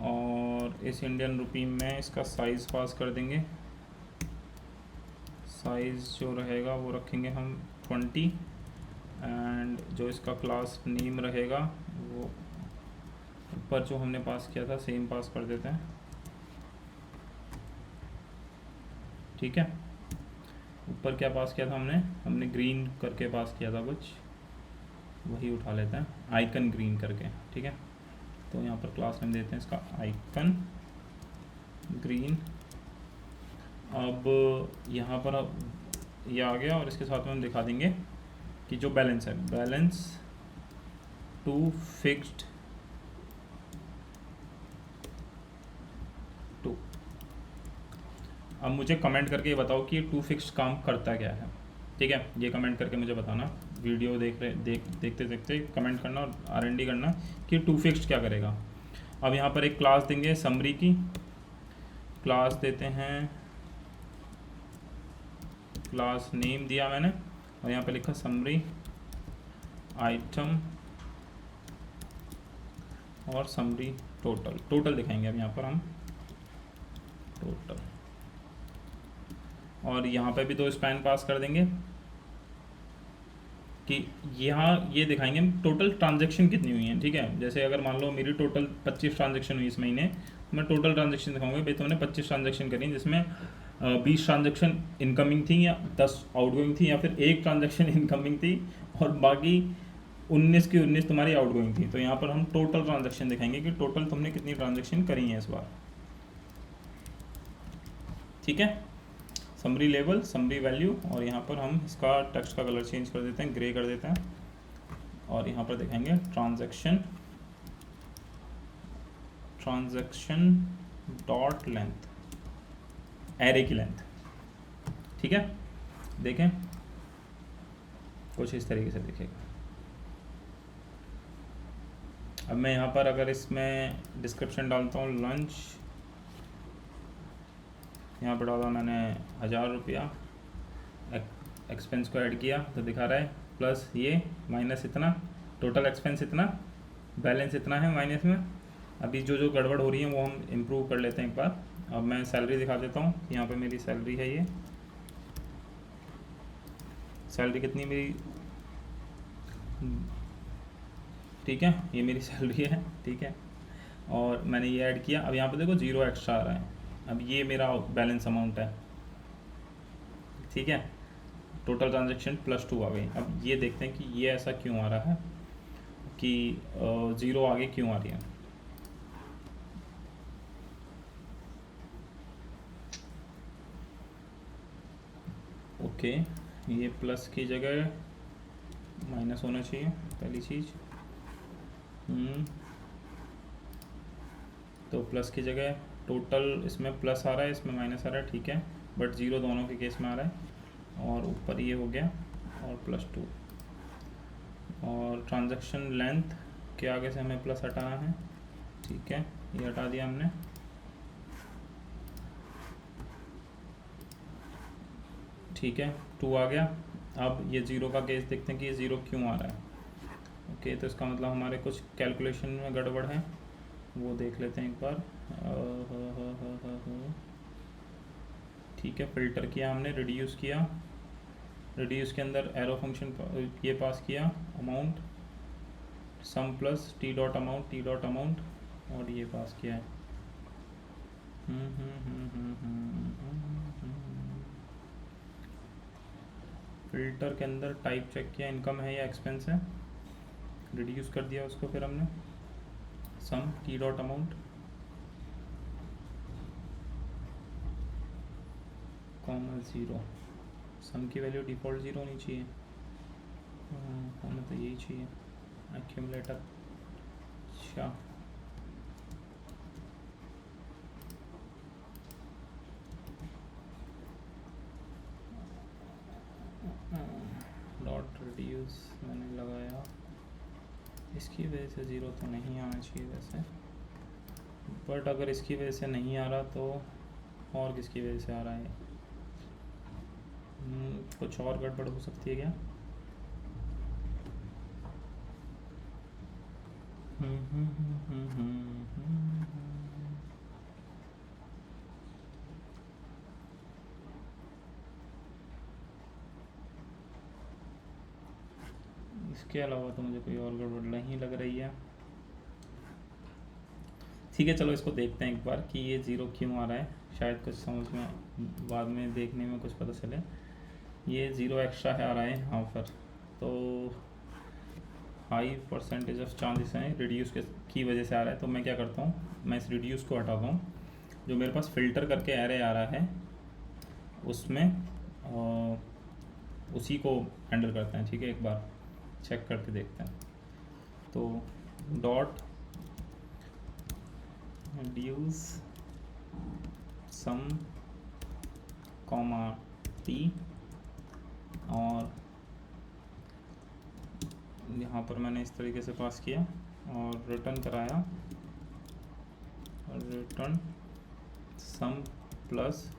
और इस इंडियन रुपी में इसका साइज़ पास कर देंगे, साइज़ जो रहेगा वो रखेंगे हम 20, एंड जो इसका क्लास नेम रहेगा वो ऊपर जो हमने पास किया था सेम पास कर देते हैं। ठीक है, ऊपर क्या पास किया था हमने ग्रीन करके पास किया था कुछ, वही उठा लेते हैं, आइकन ग्रीन करके। ठीक है, तो यहाँ पर क्लास नेम देते हैं इसका आइकन ग्रीन। अब यहाँ पर ये आ गया, और इसके साथ में हम दिखा देंगे कि जो बैलेंस है, बैलेंस टू फिक्स्ड टू। अब मुझे कमेंट करके बताओ कि टू फिक्स्ड काम करता क्या है, ठीक है, ये कमेंट करके मुझे बताना। वीडियो देखते देखते कमेंट करना और R&D करना कि टू फिक्स्ड क्या करेगा। अब यहाँ पर एक क्लास देंगे समरी की, क्लास देते हैं, क्लास नेम दिया मैंने और यहाँ पे लिखा समरी आइटम और समरी टोटल दिखाएंगे अब यहाँ पर हम टोटल, और यहाँ पे भी 2 स्पैन पास कर देंगे कि यहाँ ये दिखाएंगे टोटल ट्रांजैक्शन कितनी हुई हैं, ठीक है। जैसे अगर मान लो मेरी टोटल 25 ट्रांजैक्शन हुई इस महीने, मैं टोटल ट्रांजैक्शन दिखाऊंगा भाई तुमने 25 ट्रांजैक्शन करी जिसमें 20 ट्रांजैक्शन इनकमिंग थी या 10 आउटगोइंग थी या फिर एक ट्रांजैक्शन इनकमिंग थी और बाकी 19 की 19 तुम्हारी आउटगोइंग थी। तो यहाँ पर हम टोटल ट्रांजैक्शन दिखाएंगे कि टोटल तुमने कितनी ट्रांजैक्शन करी हैं इस बार, ठीक है। समरी लेवल, समरी वैल्यू, और यहाँ पर हम इसका टेक्स्ट का कलर चेंज कर देते हैं, ग्रे कर देते हैं, और यहाँ पर दिखाएंगे ट्रांजैक्शन डॉट लेंथ, एरे की लेंथ, ठीक है। देखें कुछ इस तरीके से दिखेगा। अब मैं यहाँ पर अगर इसमें डिस्क्रिप्शन डालता हूँ लंच, यहाँ पर डाला मैंने 1000 रुपया, एक्सपेंस को ऐड किया तो दिखा रहा है प्लस ये माइनस इतना, टोटल एक्सपेंस इतना, बैलेंस इतना है माइनस में। अभी जो गड़बड़ हो रही है वो हम इम्प्रूव कर लेते हैं एक बार। अब मैं सैलरी दिखा देता हूँ, यहाँ पे मेरी सैलरी है, ये सैलरी कितनी मेरी, ठीक है, ये मेरी सैलरी है, ठीक है, और मैंने ये ऐड किया। अब यहाँ पे देखो 0 एक्स्ट्रा आ रहा है, अब ये मेरा बैलेंस अमाउंट है, ठीक है। टोटल ट्रांजैक्शन +2 आ गई। अब ये देखते हैं कि ये ऐसा क्यों आ रहा है कि 0 आगे क्यों आ रही है। ओके, ये प्लस की जगह माइनस होना चाहिए पहली चीज़, तो प्लस की जगह टोटल इसमें प्लस आ रहा है, इसमें माइनस आ रहा है, ठीक है, बट 0 दोनों के केस में आ रहा है, और ऊपर ये हो गया और +2, और ट्रांजैक्शन लेंथ के आगे से हमें प्लस हटाना है, ठीक है, ये हटा दिया हमने। ठीक है, 2 आ गया। अब ये 0 का केस देखते हैं कि ये 0 क्यों आ रहा है। ओके, तो इसका मतलब हमारे कुछ कैलकुलेशन में गड़बड़ है, वो देख लेते हैं एक बार। ठीक है, फिल्टर किया हमने, रिड्यूस किया, रिड्यूस के अंदर एरो फंक्शन ये पास किया, अमाउंट सम प्लस टी डॉट अमाउंट, और ये पास किया है। फिल्टर के अंदर टाइप चेक किया, इनकम है या एक्सपेंस है, रिड्यूस कर दिया उसको, फिर हमने some tea dot amount comma 0, सम की वैल्यू डिफ़ॉल्ट 0 होनी चाहिए, हमें तो यही चाहिए, एक्यूमुलेटर। अच्छा, डॉट रिड्यूस मैंने लगाया, इसकी वजह से 0 तो नहीं आना चाहिए वैसे, बट अगर इसकी वजह से नहीं आ रहा तो और किसकी वजह से आ रहा है, कुछ और गड़बड़ हो सकती है क्या। इसके अलावा तो मुझे कोई और गड़बड़ नहीं लग रही है। ठीक है, चलो इसको देखते हैं एक बार कि ये 0 क्यों आ रहा है, शायद कुछ समझ में बाद में देखने में कुछ पता चले। ये 0 एक्स्ट्रा है आ रहा है यहाँ पर, तो हाई परसेंटेज ऑफ चांसेस हैं रिड्यूस की वजह से आ रहा है। तो मैं क्या करता हूँ, मैं इस रिड्यूस को हटाता हूँ, जो मेरे पास फ़िल्टर करके एरे आ रहा है उसमें उसी को हैंडल करते हैं। ठीक है, एक बार चेक करके देखते हैं। तो dot reduce sum comma t, और यहाँ पर मैंने इस तरीके से पास किया और रिटर्न कराया, रिटर्न सम प्लस,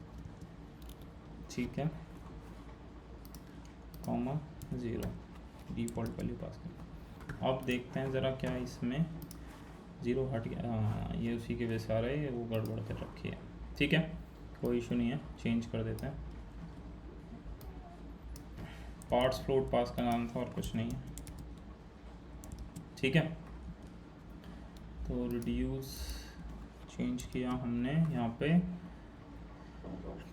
ठीक है, कॉमा 0, डिफ़ॉल्ट वैल्यू पास कर। अब देखते हैं ज़रा क्या इसमें 0 हट गया। हाँ, ये उसी की वजह से आ रहा है, वो गड़बड़ कर रखी है। ठीक है, कोई इशू नहीं है, चेंज कर देते हैं। पार्ट्स फ्लोट पास का नाम था और कुछ नहीं है। ठीक है, तो रिड्यूस चेंज किया हमने यहाँ पे,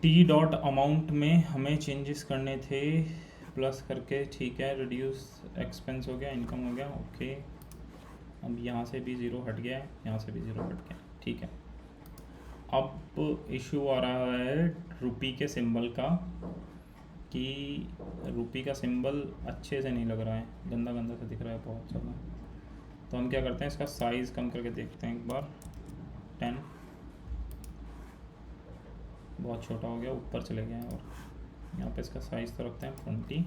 टी डॉट अमाउंट में हमें चेंजेस करने थे प्लस करके। ठीक है, रिड्यूस एक्सपेंस हो गया, इनकम हो गया, ओके। अब यहाँ से भी 0 हट गया, यहाँ से भी 0 हट गया। ठीक है, अब इशू आ रहा है रुपी के सिंबल का, कि रुपी का सिंबल अच्छे से नहीं लग रहा है, गंदा गंदा सा दिख रहा है बहुत ज़्यादा। तो हम क्या करते हैं, इसका साइज़ कम करके देखते हैं एक बार। 10 बहुत छोटा हो गया, ऊपर चले गए हैं। और यहाँ पे इसका साइज़ तो रखते हैं 20,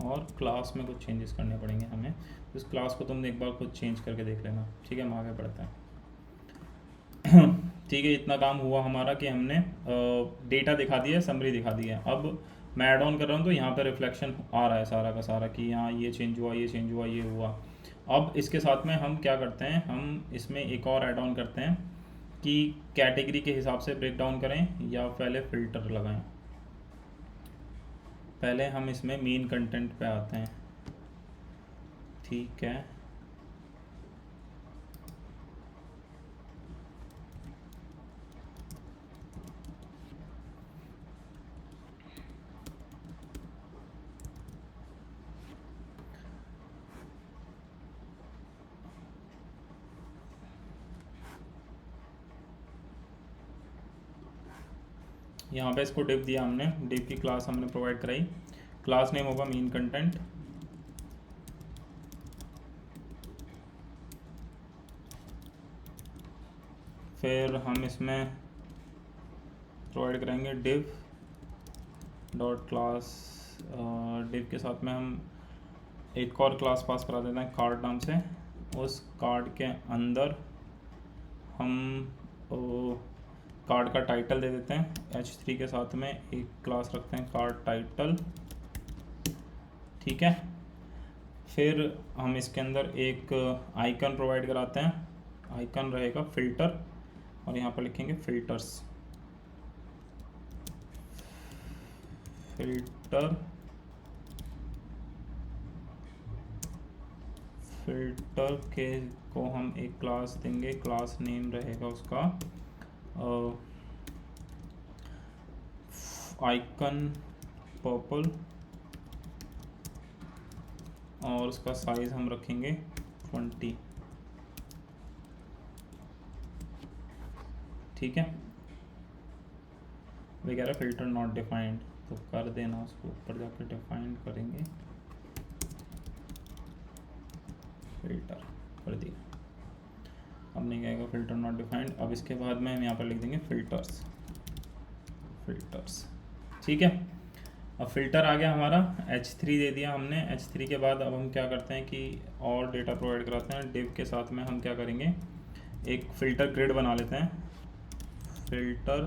और क्लास में कुछ चेंजेस करने पड़ेंगे हमें। इस क्लास को तुम एक बार खुद चेंज करके देख लेना। ठीक है, हम आगे बढ़ते हैं। ठीक है, इतना काम हुआ हमारा कि हमने डेटा दिखा दिया, समरी दिखा दी है। अब मैं ऐड ऑन कर रहा हूँ तो यहाँ पे रिफ्लेक्शन आ रहा है सारा का सारा, कि यहाँ ये चेंज हुआ, ये चेंज हुआ, ये हुआ। अब इसके साथ में हम क्या करते हैं, हम इसमें एक और ऐड ऑन करते हैं कि कैटेगरी के हिसाब से ब्रेक डाउन करें या पहले फ़िल्टर लगाएं। पहले हम इसमें मेन कंटेंट पे आते हैं। ठीक है, यहाँ पे इसको डिव दिया हमने, डिव की क्लास हमने प्रोवाइड कराई। क्लास नेम होगा मेन कंटेंट, फिर हम इसमें प्रोवाइड करेंगे डिव डॉट क्लास। डिव के साथ में हम एक और क्लास पास करा देते हैं कार्ड नाम से। उस कार्ड के अंदर हम कार्ड का टाइटल दे देते हैं। H3 के साथ में एक क्लास रखते हैं कार्ड टाइटल। ठीक है, फिर हम इसके अंदर एक आइकन प्रोवाइड कराते हैं। आइकन रहेगा फ़िल्टर, और यहाँ पर लिखेंगे फ़िल्टर्स। फ़िल्टर के को हम एक क्लास देंगे, क्लास नेम रहेगा उसका आइकन पर्पल, और उसका साइज़ हम रखेंगे 20। ठीक है, वे कह रहे फ़िल्टर नॉट डिफाइंड, तो कर देना, उसको ऊपर जाकर डिफाइन करेंगे। फ़िल्टर कर दिया, अब नहीं कहेगा फ़िल्टर नॉट डिफाइंड। अब इसके बाद में हम यहाँ पर लिख देंगे फ़िल्टर्स। ठीक है, अब फ़िल्टर आ गया हमारा, H3 दे दिया हमने। H3 के बाद अब हम क्या करते हैं कि और डेटा प्रोवाइड कराते हैं। डिव के साथ में हम क्या करेंगे, एक फ़िल्टर ग्रिड बना लेते हैं। फ़िल्टर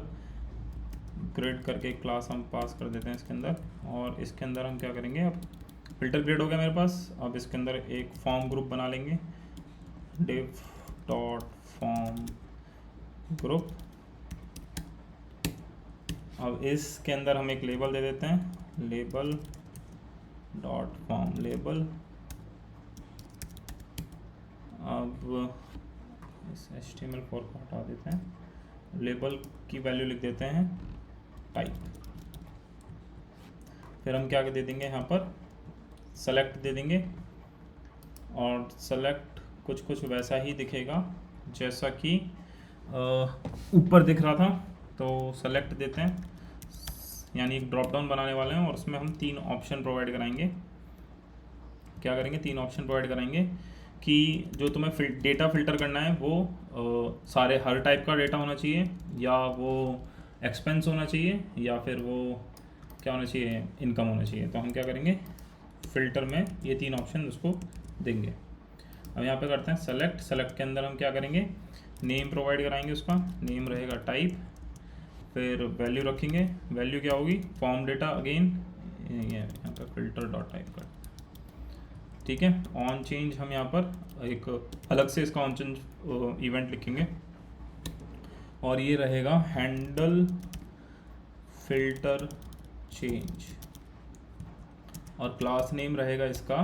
ग्रिड करके एक क्लास हम पास कर देते हैं इसके अंदर, और इसके अंदर हम क्या करेंगे, अब फ़िल्टर ग्रिड हो गया मेरे पास। अब इसके अंदर एक फॉर्म ग्रुप बना लेंगे, डिव डॉट फॉर्म ग्रुप। अब इसके अंदर हम एक लेबल दे देते हैं, लेबल डॉट फॉर्म लेबल। अब इस HTML4 को हटा देते हैं, लेबल की वैल्यू लिख देते हैं टाइप। फिर हम क्या दे देंगे, यहाँ पर सेलेक्ट दे देंगे, और सेलेक्ट कुछ वैसा ही दिखेगा जैसा कि ऊपर दिख रहा था। तो सेलेक्ट देते हैं, यानी एक ड्रॉप डाउन बनाने वाले हैं, और उसमें हम 3 ऑप्शन प्रोवाइड कराएंगे। क्या करेंगे, 3 ऑप्शन प्रोवाइड कराएंगे कि जो तुम्हें डेटा फ़िल्टर करना है वो सारे हर टाइप का डेटा होना चाहिए, या वो एक्सपेंस होना चाहिए, या फिर वो क्या होना चाहिए, इनकम होना चाहिए। तो हम क्या करेंगे, फ़िल्टर में ये 3 ऑप्शन उसको देंगे। अब यहाँ पे करते हैं सेलेक्ट। सेलेक्ट के अंदर हम क्या करेंगे, नेम प्रोवाइड कराएंगे, उसका नेम रहेगा टाइप, फिर वैल्यू रखेंगे। वैल्यू क्या होगी, फॉर्म डेटा अगेन, ये यहाँ पर फिल्टर डॉट टाइप कर, ठीक है। ऑन चेंज हम यहाँ पर एक अलग से इसका ऑन चेंज इवेंट लिखेंगे, और ये रहेगा हैंडल फिल्टर चेंज, और क्लास नेम रहेगा इसका,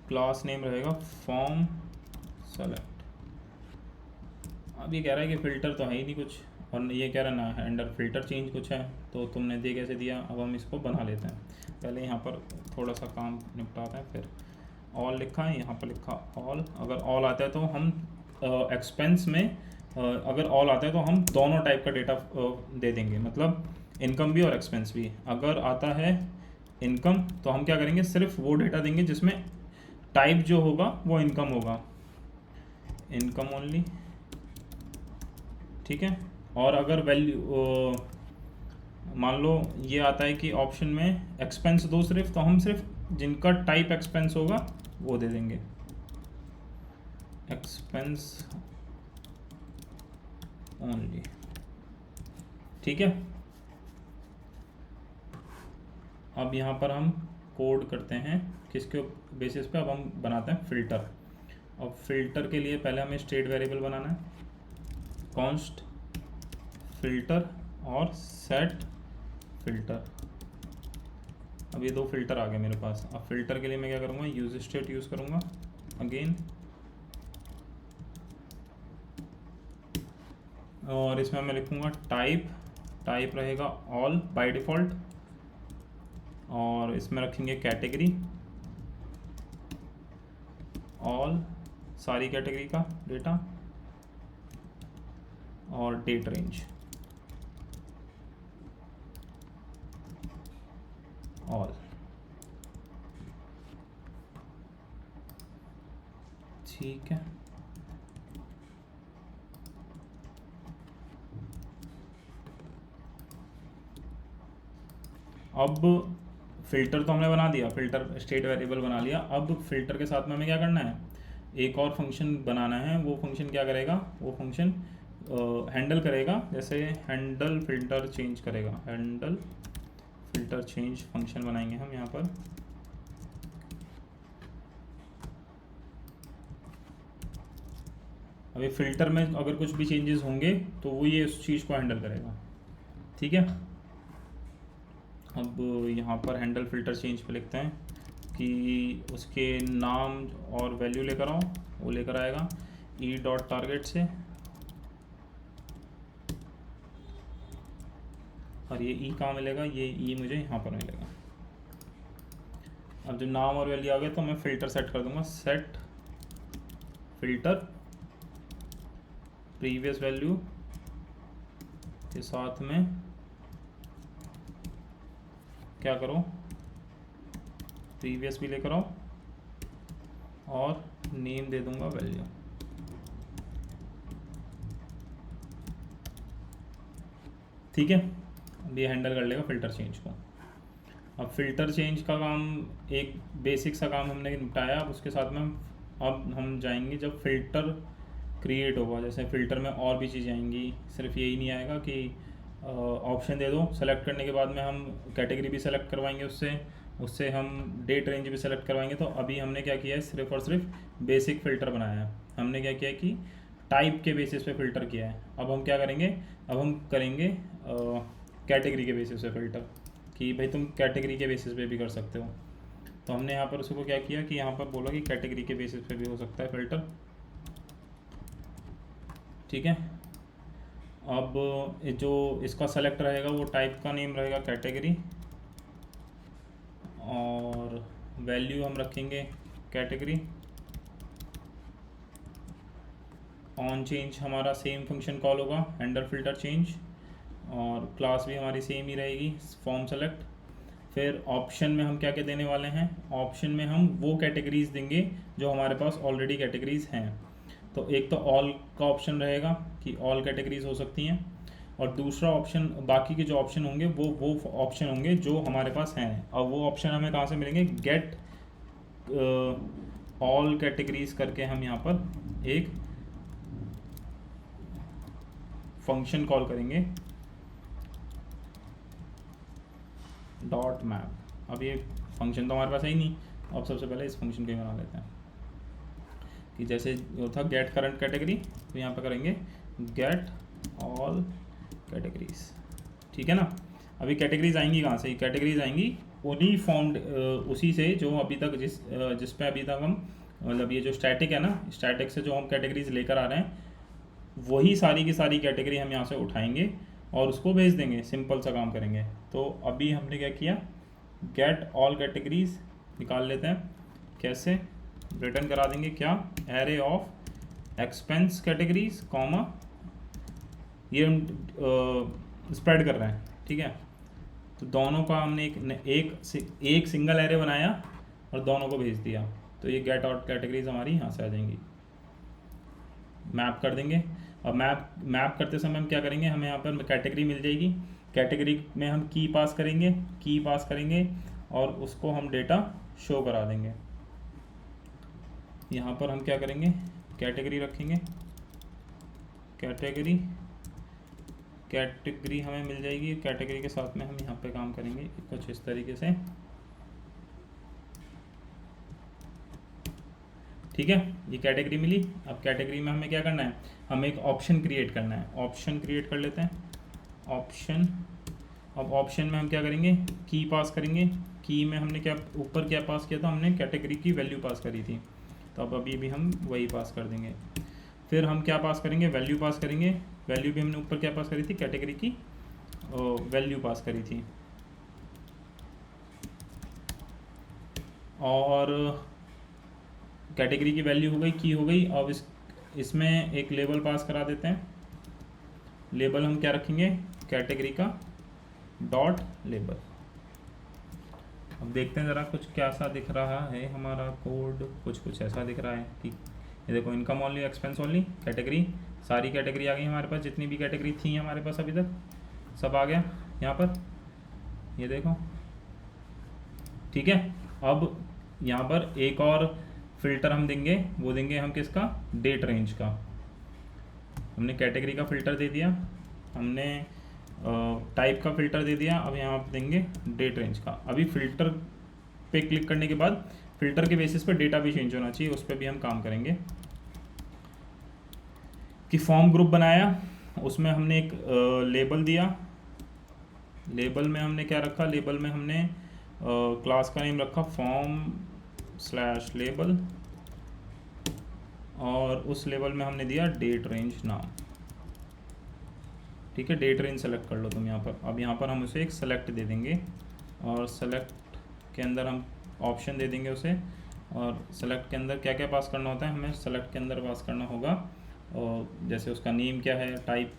क्लास नेम रहेगा फॉर्म सेलेक्ट। अब ये कह रहा है कि फ़िल्टर तो है ही नहीं कुछ, और ये कह रहा है ना हैंडल फिल्टर चेंज कुछ है, तो तुमने दे कैसे दिया। अब हम इसको बना लेते हैं। पहले यहाँ पर थोड़ा सा काम निपटाते हैं, फिर ऑल लिखा है, यहाँ पर लिखा ऑल। अगर ऑल आता है तो हम एक्सपेंस में अगर ऑल आता है तो हम दोनों टाइप का डेटा दे देंगे, मतलब इनकम भी और एक्सपेंस भी। अगर आता है इनकम तो हम क्या करेंगे, सिर्फ वो डेटा देंगे जिसमें टाइप जो होगा वो इनकम होगा, इनकम ओनली, ठीक है। और अगर वैल्यू मान लो ये आता है कि ऑप्शन में एक्सपेंस दो सिर्फ, तो हम सिर्फ जिनका टाइप एक्सपेंस होगा वो दे देंगे, एक्सपेंस ओनली, ठीक है। अब यहाँ पर हम कोड करते हैं किसके बेसिस पे, अब हम बनाते हैं फ़िल्टर। अब फिल्टर के लिए पहले हमें स्टेट वेरिएबल बनाना है, कॉन्स्ट फिल्टर और सेट फिल्टर। अब ये 2 फिल्टर आ गए मेरे पास। अब फिल्टर के लिए मैं क्या करूँगा, यूज स्टेट यूज़ करूँगा अगेन, और इसमें मैं लिखूँगा टाइप, टाइप रहेगा ऑल बाय डिफ़ॉल्ट, और इसमें रखेंगे कैटेगरी ऑल, सारी कैटेगरी का डेटा, और डेट रेंज ऑल, ठीक है। अब फ़िल्टर तो हमने बना दिया, फ़िल्टर स्टेट वेरिएबल बना लिया। अब फ़िल्टर के साथ में हमें क्या करना है, एक और फंक्शन बनाना है। वो फंक्शन क्या करेगा, वो फंक्शन हैंडल करेगा, जैसे हैंडल फिल्टर चेंज करेगा, हैंडल फिल्टर चेंज फंक्शन बनाएंगे हम यहाँ पर। अभी फ़िल्टर में अगर कुछ भी चेंजेस होंगे तो वो ये उस चीज़ को हैंडल करेगा, ठीक है। अब यहाँ पर हैंडल फिल्टर चेंज पे लिखते हैं कि उसके नाम और वैल्यू लेकर आओ, वो लेकर आएगा ई डॉट टारगेट से, और ये ई कहाँ मिलेगा, ये ई मुझे यहाँ पर मिलेगा। अब जब नाम और वैल्यू आ गए तो मैं फ़िल्टर सेट कर दूंगा, सेट फिल्टर प्रीवियस वैल्यू के साथ में क्या करो, प्रीवियस भी लेकर आओ, और नेम दे दूंगा वैल्यू, ठीक है। अब ये हैंडल कर लेगा फ़िल्टर चेंज को। अब फ़िल्टर चेंज का काम, एक बेसिक सा काम हमने निपटाया। अब उसके साथ में अब हम जाएंगे जब फ़िल्टर क्रिएट होगा, जैसे फ़िल्टर में और भी चीज़ें आएंगी, सिर्फ यही नहीं आएगा कि ऑप्शन दे दो, सेलेक्ट करने के बाद में हम कैटेगरी भी सेलेक्ट करवाएंगे, उससे हम डेट रेंज भी सेलेक्ट करवाएंगे। तो अभी हमने क्या किया है, सिर्फ और सिर्फ बेसिक फ़िल्टर बनाया है। हमने क्या किया है कि टाइप के बेसिस पे फ़िल्टर किया है। अब हम क्या करेंगे, अब हम करेंगे कैटेगरी के बेसिस पे फ़िल्टर, कि भाई तुम कैटेगरी के बेसिस पे भी कर सकते हो। तो हमने यहाँ पर उसको क्या किया कि यहाँ पर बोला कि कैटेगरी के बेसिस पे भी हो सकता है फ़िल्टर, ठीक है। अब जो इसका सेलेक्ट रहेगा वो टाइप का नेम रहेगा कैटेगरी, और वैल्यू हम रखेंगे कैटेगरी। ऑन चेंज हमारा सेम फंक्शन कॉल होगा, हैंडल फिल्टर चेंज, और क्लास भी हमारी सेम ही रहेगी, फॉर्म सेलेक्ट। फिर ऑप्शन में हम क्या क्या देने वाले हैं, ऑप्शन में हम वो कैटेगरीज देंगे जो हमारे पास ऑलरेडी कैटेगरीज हैं। तो एक तो ऑल का ऑप्शन रहेगा कि ऑल कैटेगरीज हो सकती हैं, और दूसरा ऑप्शन, बाकी के जो ऑप्शन होंगे वो ऑप्शन होंगे जो हमारे पास हैं। और वो ऑप्शन हमें कहाँ से मिलेंगे, गेट ऑल कैटेगरीज करके हम यहाँ पर एक फंक्शन कॉल करेंगे, डॉट मैप। अब ये फंक्शन तो हमारे पास है ही नहीं, अब सबसे पहले इस फंक्शन को ही बना लेते हैं कि जैसे वो था गेट करंट कैटेगरी, तो यहाँ पर करेंगे गेट ऑल कैटेगरीज। ठीक है ना। अभी कैटेगरीज आएंगी कहाँ से, कैटेगरीज आएंगी उन्हीं फाउंड उसी से जो अभी तक जिस पे अभी तक हम, मतलब ये जो स्टैटिक है ना, स्टैटिक से जो हम कैटेगरीज लेकर आ रहे हैं वही सारी की सारी कैटेगरी हम यहाँ से उठाएंगे और उसको भेज देंगे, सिंपल सा काम करेंगे। तो अभी हमने क्या किया, गेट ऑल कैटेगरीज निकाल लेते हैं। कैसे, रिटर्न करा देंगे क्या, array of expense categories comma, ये हम स्प्रेड कर रहे हैं। ठीक है, तो दोनों का हमने एक सिंगल एरे बनाया और दोनों को भेज दिया, तो ये गेट आउट कैटेगरीज हमारी यहाँ से आ जाएंगी। मैप कर देंगे, और मैप करते समय हम क्या करेंगे, हमें यहाँ पर कैटेगरी मिल जाएगी, कैटेगरी में हम की पास करेंगे और उसको हम डेटा शो करा देंगे। यहाँ पर हम क्या करेंगे, कैटेगरी रखेंगे, कैटेगरी हमें मिल जाएगी, कैटेगरी के साथ में हम यहाँ पे काम करेंगे कुछ इस तरीके से। ठीक है, ये कैटेगरी मिली। अब कैटेगरी में हमें क्या करना है, हमें एक ऑप्शन क्रिएट करना है, ऑप्शन क्रिएट कर लेते हैं, ऑप्शन। अब ऑप्शन में हम क्या करेंगे, की पास करेंगे, की में हमने क्या ऊपर क्या पास किया था, हमने कैटेगरी की वैल्यू पास करी थी, तो अब अभी भी हम वही पास कर देंगे। फिर हम क्या पास करेंगे, वैल्यू पास करेंगे, वैल्यू भी हमने ऊपर क्या पास करी थी, कैटेगरी की वैल्यू पास करी थी। और कैटेगरी की वैल्यू हो गई, की हो गई। अब इसमें एक लेबल पास करा देते हैं, लेबल हम क्या रखेंगे, कैटेगरी का डॉट लेबल। अब देखते हैं ज़रा कुछ कैसा दिख रहा है हमारा कोड, कुछ ऐसा दिख रहा है कि ये देखो, income only, expense only, category, सारी कैटेगरी आ गई हमारे पास, जितनी भी कैटेगरी थी हमारे पास अभी तक सब आ गया यहाँ पर, ये देखो। ठीक है, अब यहाँ पर एक और फिल्टर हम देंगे, वो देंगे हम किसका, डेट रेंज का। हमने कैटेगरी का फ़िल्टर दे दिया, हमने टाइप का फ़िल्टर दे दिया, अब यहाँ पर देंगे डेट रेंज का। अभी फ़िल्टर पे क्लिक करने के बाद फ़िल्टर के बेसिस पे डेटा भी चेंज होना चाहिए, उस पर भी हम काम करेंगे। कि फॉर्म ग्रुप बनाया, उसमें हमने एक लेबल दिया, लेबल में हमने क्या रखा, लेबल में हमने क्लास का नेम रखा form/label, और उस लेबल में हमने दिया डेट रेंज नाम। ठीक है, डेट रेंज सेलेक्ट कर लो तुम यहाँ पर। अब यहाँ पर हम उसे एक सेलेक्ट दे देंगे, और सेलेक्ट के अंदर हम ऑप्शन दे देंगे उसे, और सेलेक्ट के अंदर क्या क्या पास करना होता है, हमें सेलेक्ट के अंदर पास करना होगा, और जैसे उसका नेम क्या है, टाइप,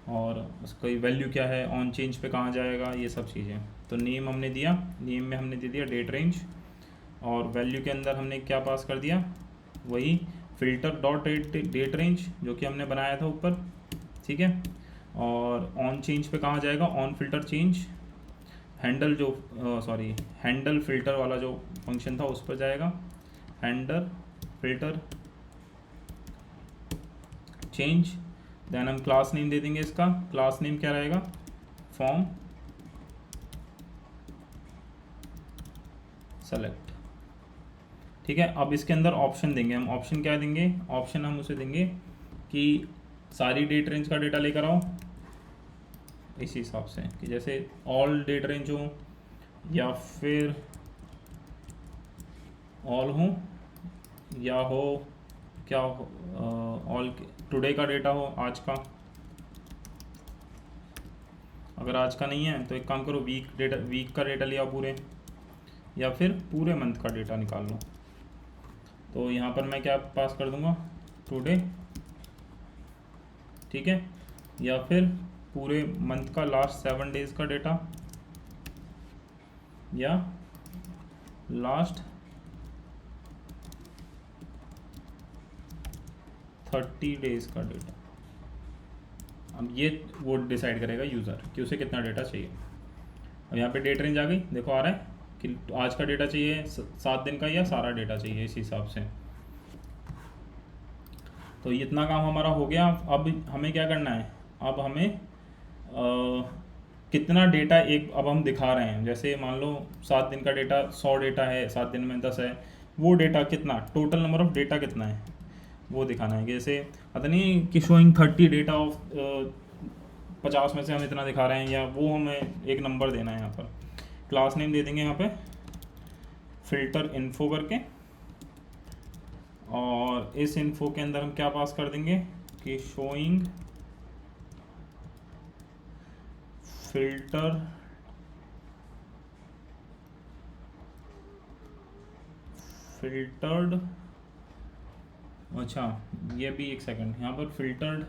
और उसकी वैल्यू क्या है, ऑन चेंज पे कहाँ जाएगा, ये सब चीज़ें। तो नेम हमने दिया, नेम में हमने दे दिया डेट रेंज, और वैल्यू के अंदर हमने क्या पास कर दिया, वही फिल्टर डॉट डेट रेंज जो कि हमने बनाया था ऊपर। ठीक है, और ऑन चेंज पे कहाँ जाएगा, on filter change, handle handle filter वाला जो फंक्शन था उस पर जाएगा, हैंडल फिल्टर चेंज। देन हम क्लास नेम दे देंगे, इसका क्लास नेम क्या रहेगा, फॉर्म सेलेक्ट। ठीक है, अब इसके अंदर ऑप्शन देंगे हम, ऑप्शन क्या देंगे, ऑप्शन हम उसे देंगे कि सारी डेट रेंज का डेटा लेकर आओ, इसी हिसाब से कि जैसे ऑल डेट रेंज हो, या फिर ऑल हो, या हो क्या हो, ऑल टुडे का डेटा हो, आज का। अगर आज का नहीं है तो एक काम करो, वीक का डेटा लिया पूरे, या फिर पूरे मंथ का डेटा निकाल लो। तो यहाँ पर मैं क्या पास कर दूंगा, टुडे। ठीक है, या फिर पूरे मंथ का लास्ट 7 डेज़ का डेटा, या लास्ट 30 डेज का डेटा। अब ये वो डिसाइड करेगा यूज़र कि उसे कितना डेटा चाहिए। अब यहाँ पे डेट रेंज आ गई, देखो आ रहा है कि आज का डेटा चाहिए 7 दिन का या सारा डेटा चाहिए, इस हिसाब से। तो इतना काम हमारा हो गया। अब हमें क्या करना है, अब हमें कितना डेटा अब हम दिखा रहे हैं। जैसे मान लो 7 दिन का डेटा 100 डेटा है, 7 दिन में 10 है, वो डेटा कितना, टोटल नंबर ऑफ डेटा कितना है वो दिखाना है। जैसे पता नहीं कि शोइंग 30 डेटा ऑफ 50 में से हम इतना दिखा रहे हैं, या वो हमें एक नंबर देना है। यहाँ पर क्लास नेम दे देंगे यहाँ पे फिल्टर इन्फो करके, और इस इन्फो के अंदर हम क्या पास कर देंगे कि शोइंग फिल्टर्ड। अच्छा ये भी एक सेकंड, यहाँ पर फिल्टर्ड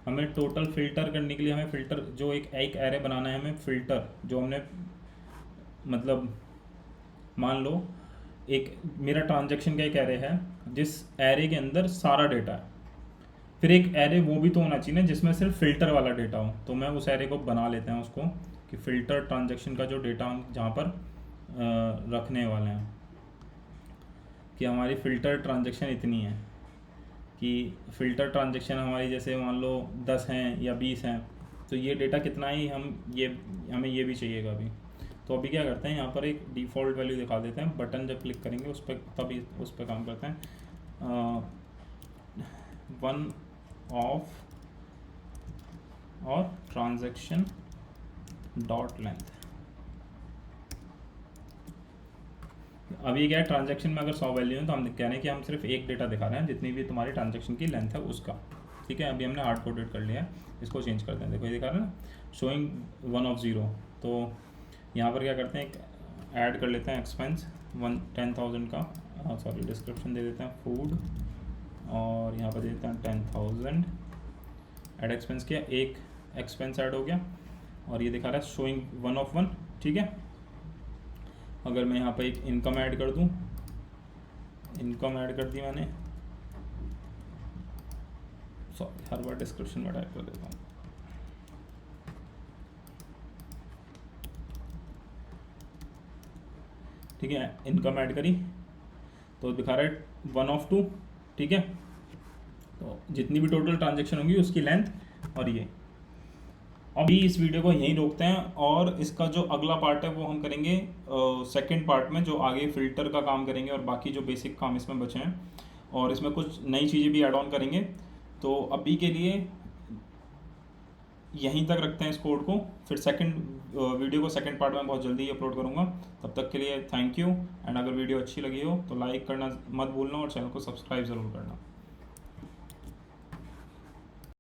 हमें टोटल फिल्टर करने के लिए हमें फिल्टर जो एक एरे बनाना है, हमें फिल्टर जो हमने मतलब मान लो एक मेरा ट्रांजैक्शन का एक एरे है जिस एरे के अंदर सारा डेटा है, फिर एक एरे वो भी तो होना चाहिए ना जिसमें सिर्फ फिल्टर वाला डेटा हो। तो मैं उस एरे को बना लेते हैं उसको कि फिल्टर ट्रांजैक्शन का जो डेटा हम जहाँ पर रखने वाले हैं कि हमारी फ़िल्टर ट्रांजैक्शन इतनी है कि फ़िल्टर ट्रांजैक्शन हमारी जैसे मान लो 10 हैं या 20 हैं, तो ये डेटा कितना ही हमें ये भी चाहिएगा अभी। तो अभी क्या करते हैं, यहाँ पर एक डिफ़ॉल्ट वैल्यू दिखा देते हैं। बटन जब क्लिक करेंगे उस पर तभी उस पर काम करते हैं। 1 ऑफ और ट्रांजैक्शन डॉट लेंथ। अब ये क्या है, ट्रांजैक्शन में अगर 100 वैल्यू है तो हम कह रहे हैं कि हम सिर्फ एक डेटा दिखा रहे हैं जितनी भी तुम्हारी ट्रांजैक्शन की लेंथ है उसका। ठीक है, अभी हमने हार्ड कोडेड कर लिया है, इसको चेंज करते हैं। देखो ये दिखा रहे हैं ना, शोइंग 1 ऑफ 0। तो यहाँ पर क्या करते हैं, ऐड कर लेते हैं एक्सपेंस 10,000 का, सॉरी डिस्क्रिप्शन दे देते हैं फूड, और यहाँ पर दे देते हैं 10,000। ऐड एक्सपेंस किया, एक एक्सपेंस ऐड हो गया, और ये दिखा रहा है शोइंग 1 ऑफ 1। ठीक है, अगर मैं यहाँ पर एक इनकम ऐड कर दूँ, इनकम ऐड कर दी मैंने, सॉरी हर बार डिस्क्रिप्शन में टाइप कर देता हूँ। ठीक है, इनकम ऐड करी तो दिखा रहा है 1 ऑफ 2। ठीक है, तो जितनी भी टोटल ट्रांजैक्शन होंगी उसकी लेंथ। और ये अभी इस वीडियो को यहीं रोकते हैं, और इसका जो अगला पार्ट है वो हम करेंगे सेकंड पार्ट में, जो आगे फ़िल्टर का काम करेंगे और बाकी जो बेसिक काम इसमें बचे हैं, और इसमें कुछ नई चीज़ें भी ऐड ऑन करेंगे। तो अभी के लिए यहीं तक रखते हैं इस कोड को, फिर सेकंड वीडियो को सेकंड पार्ट में बहुत जल्दी ही अपलोड करूँगा। तब तक के लिए थैंक यू, एंड अगर वीडियो अच्छी लगी हो तो लाइक करना मत भूलना और चैनल को सब्सक्राइब ज़रूर करना।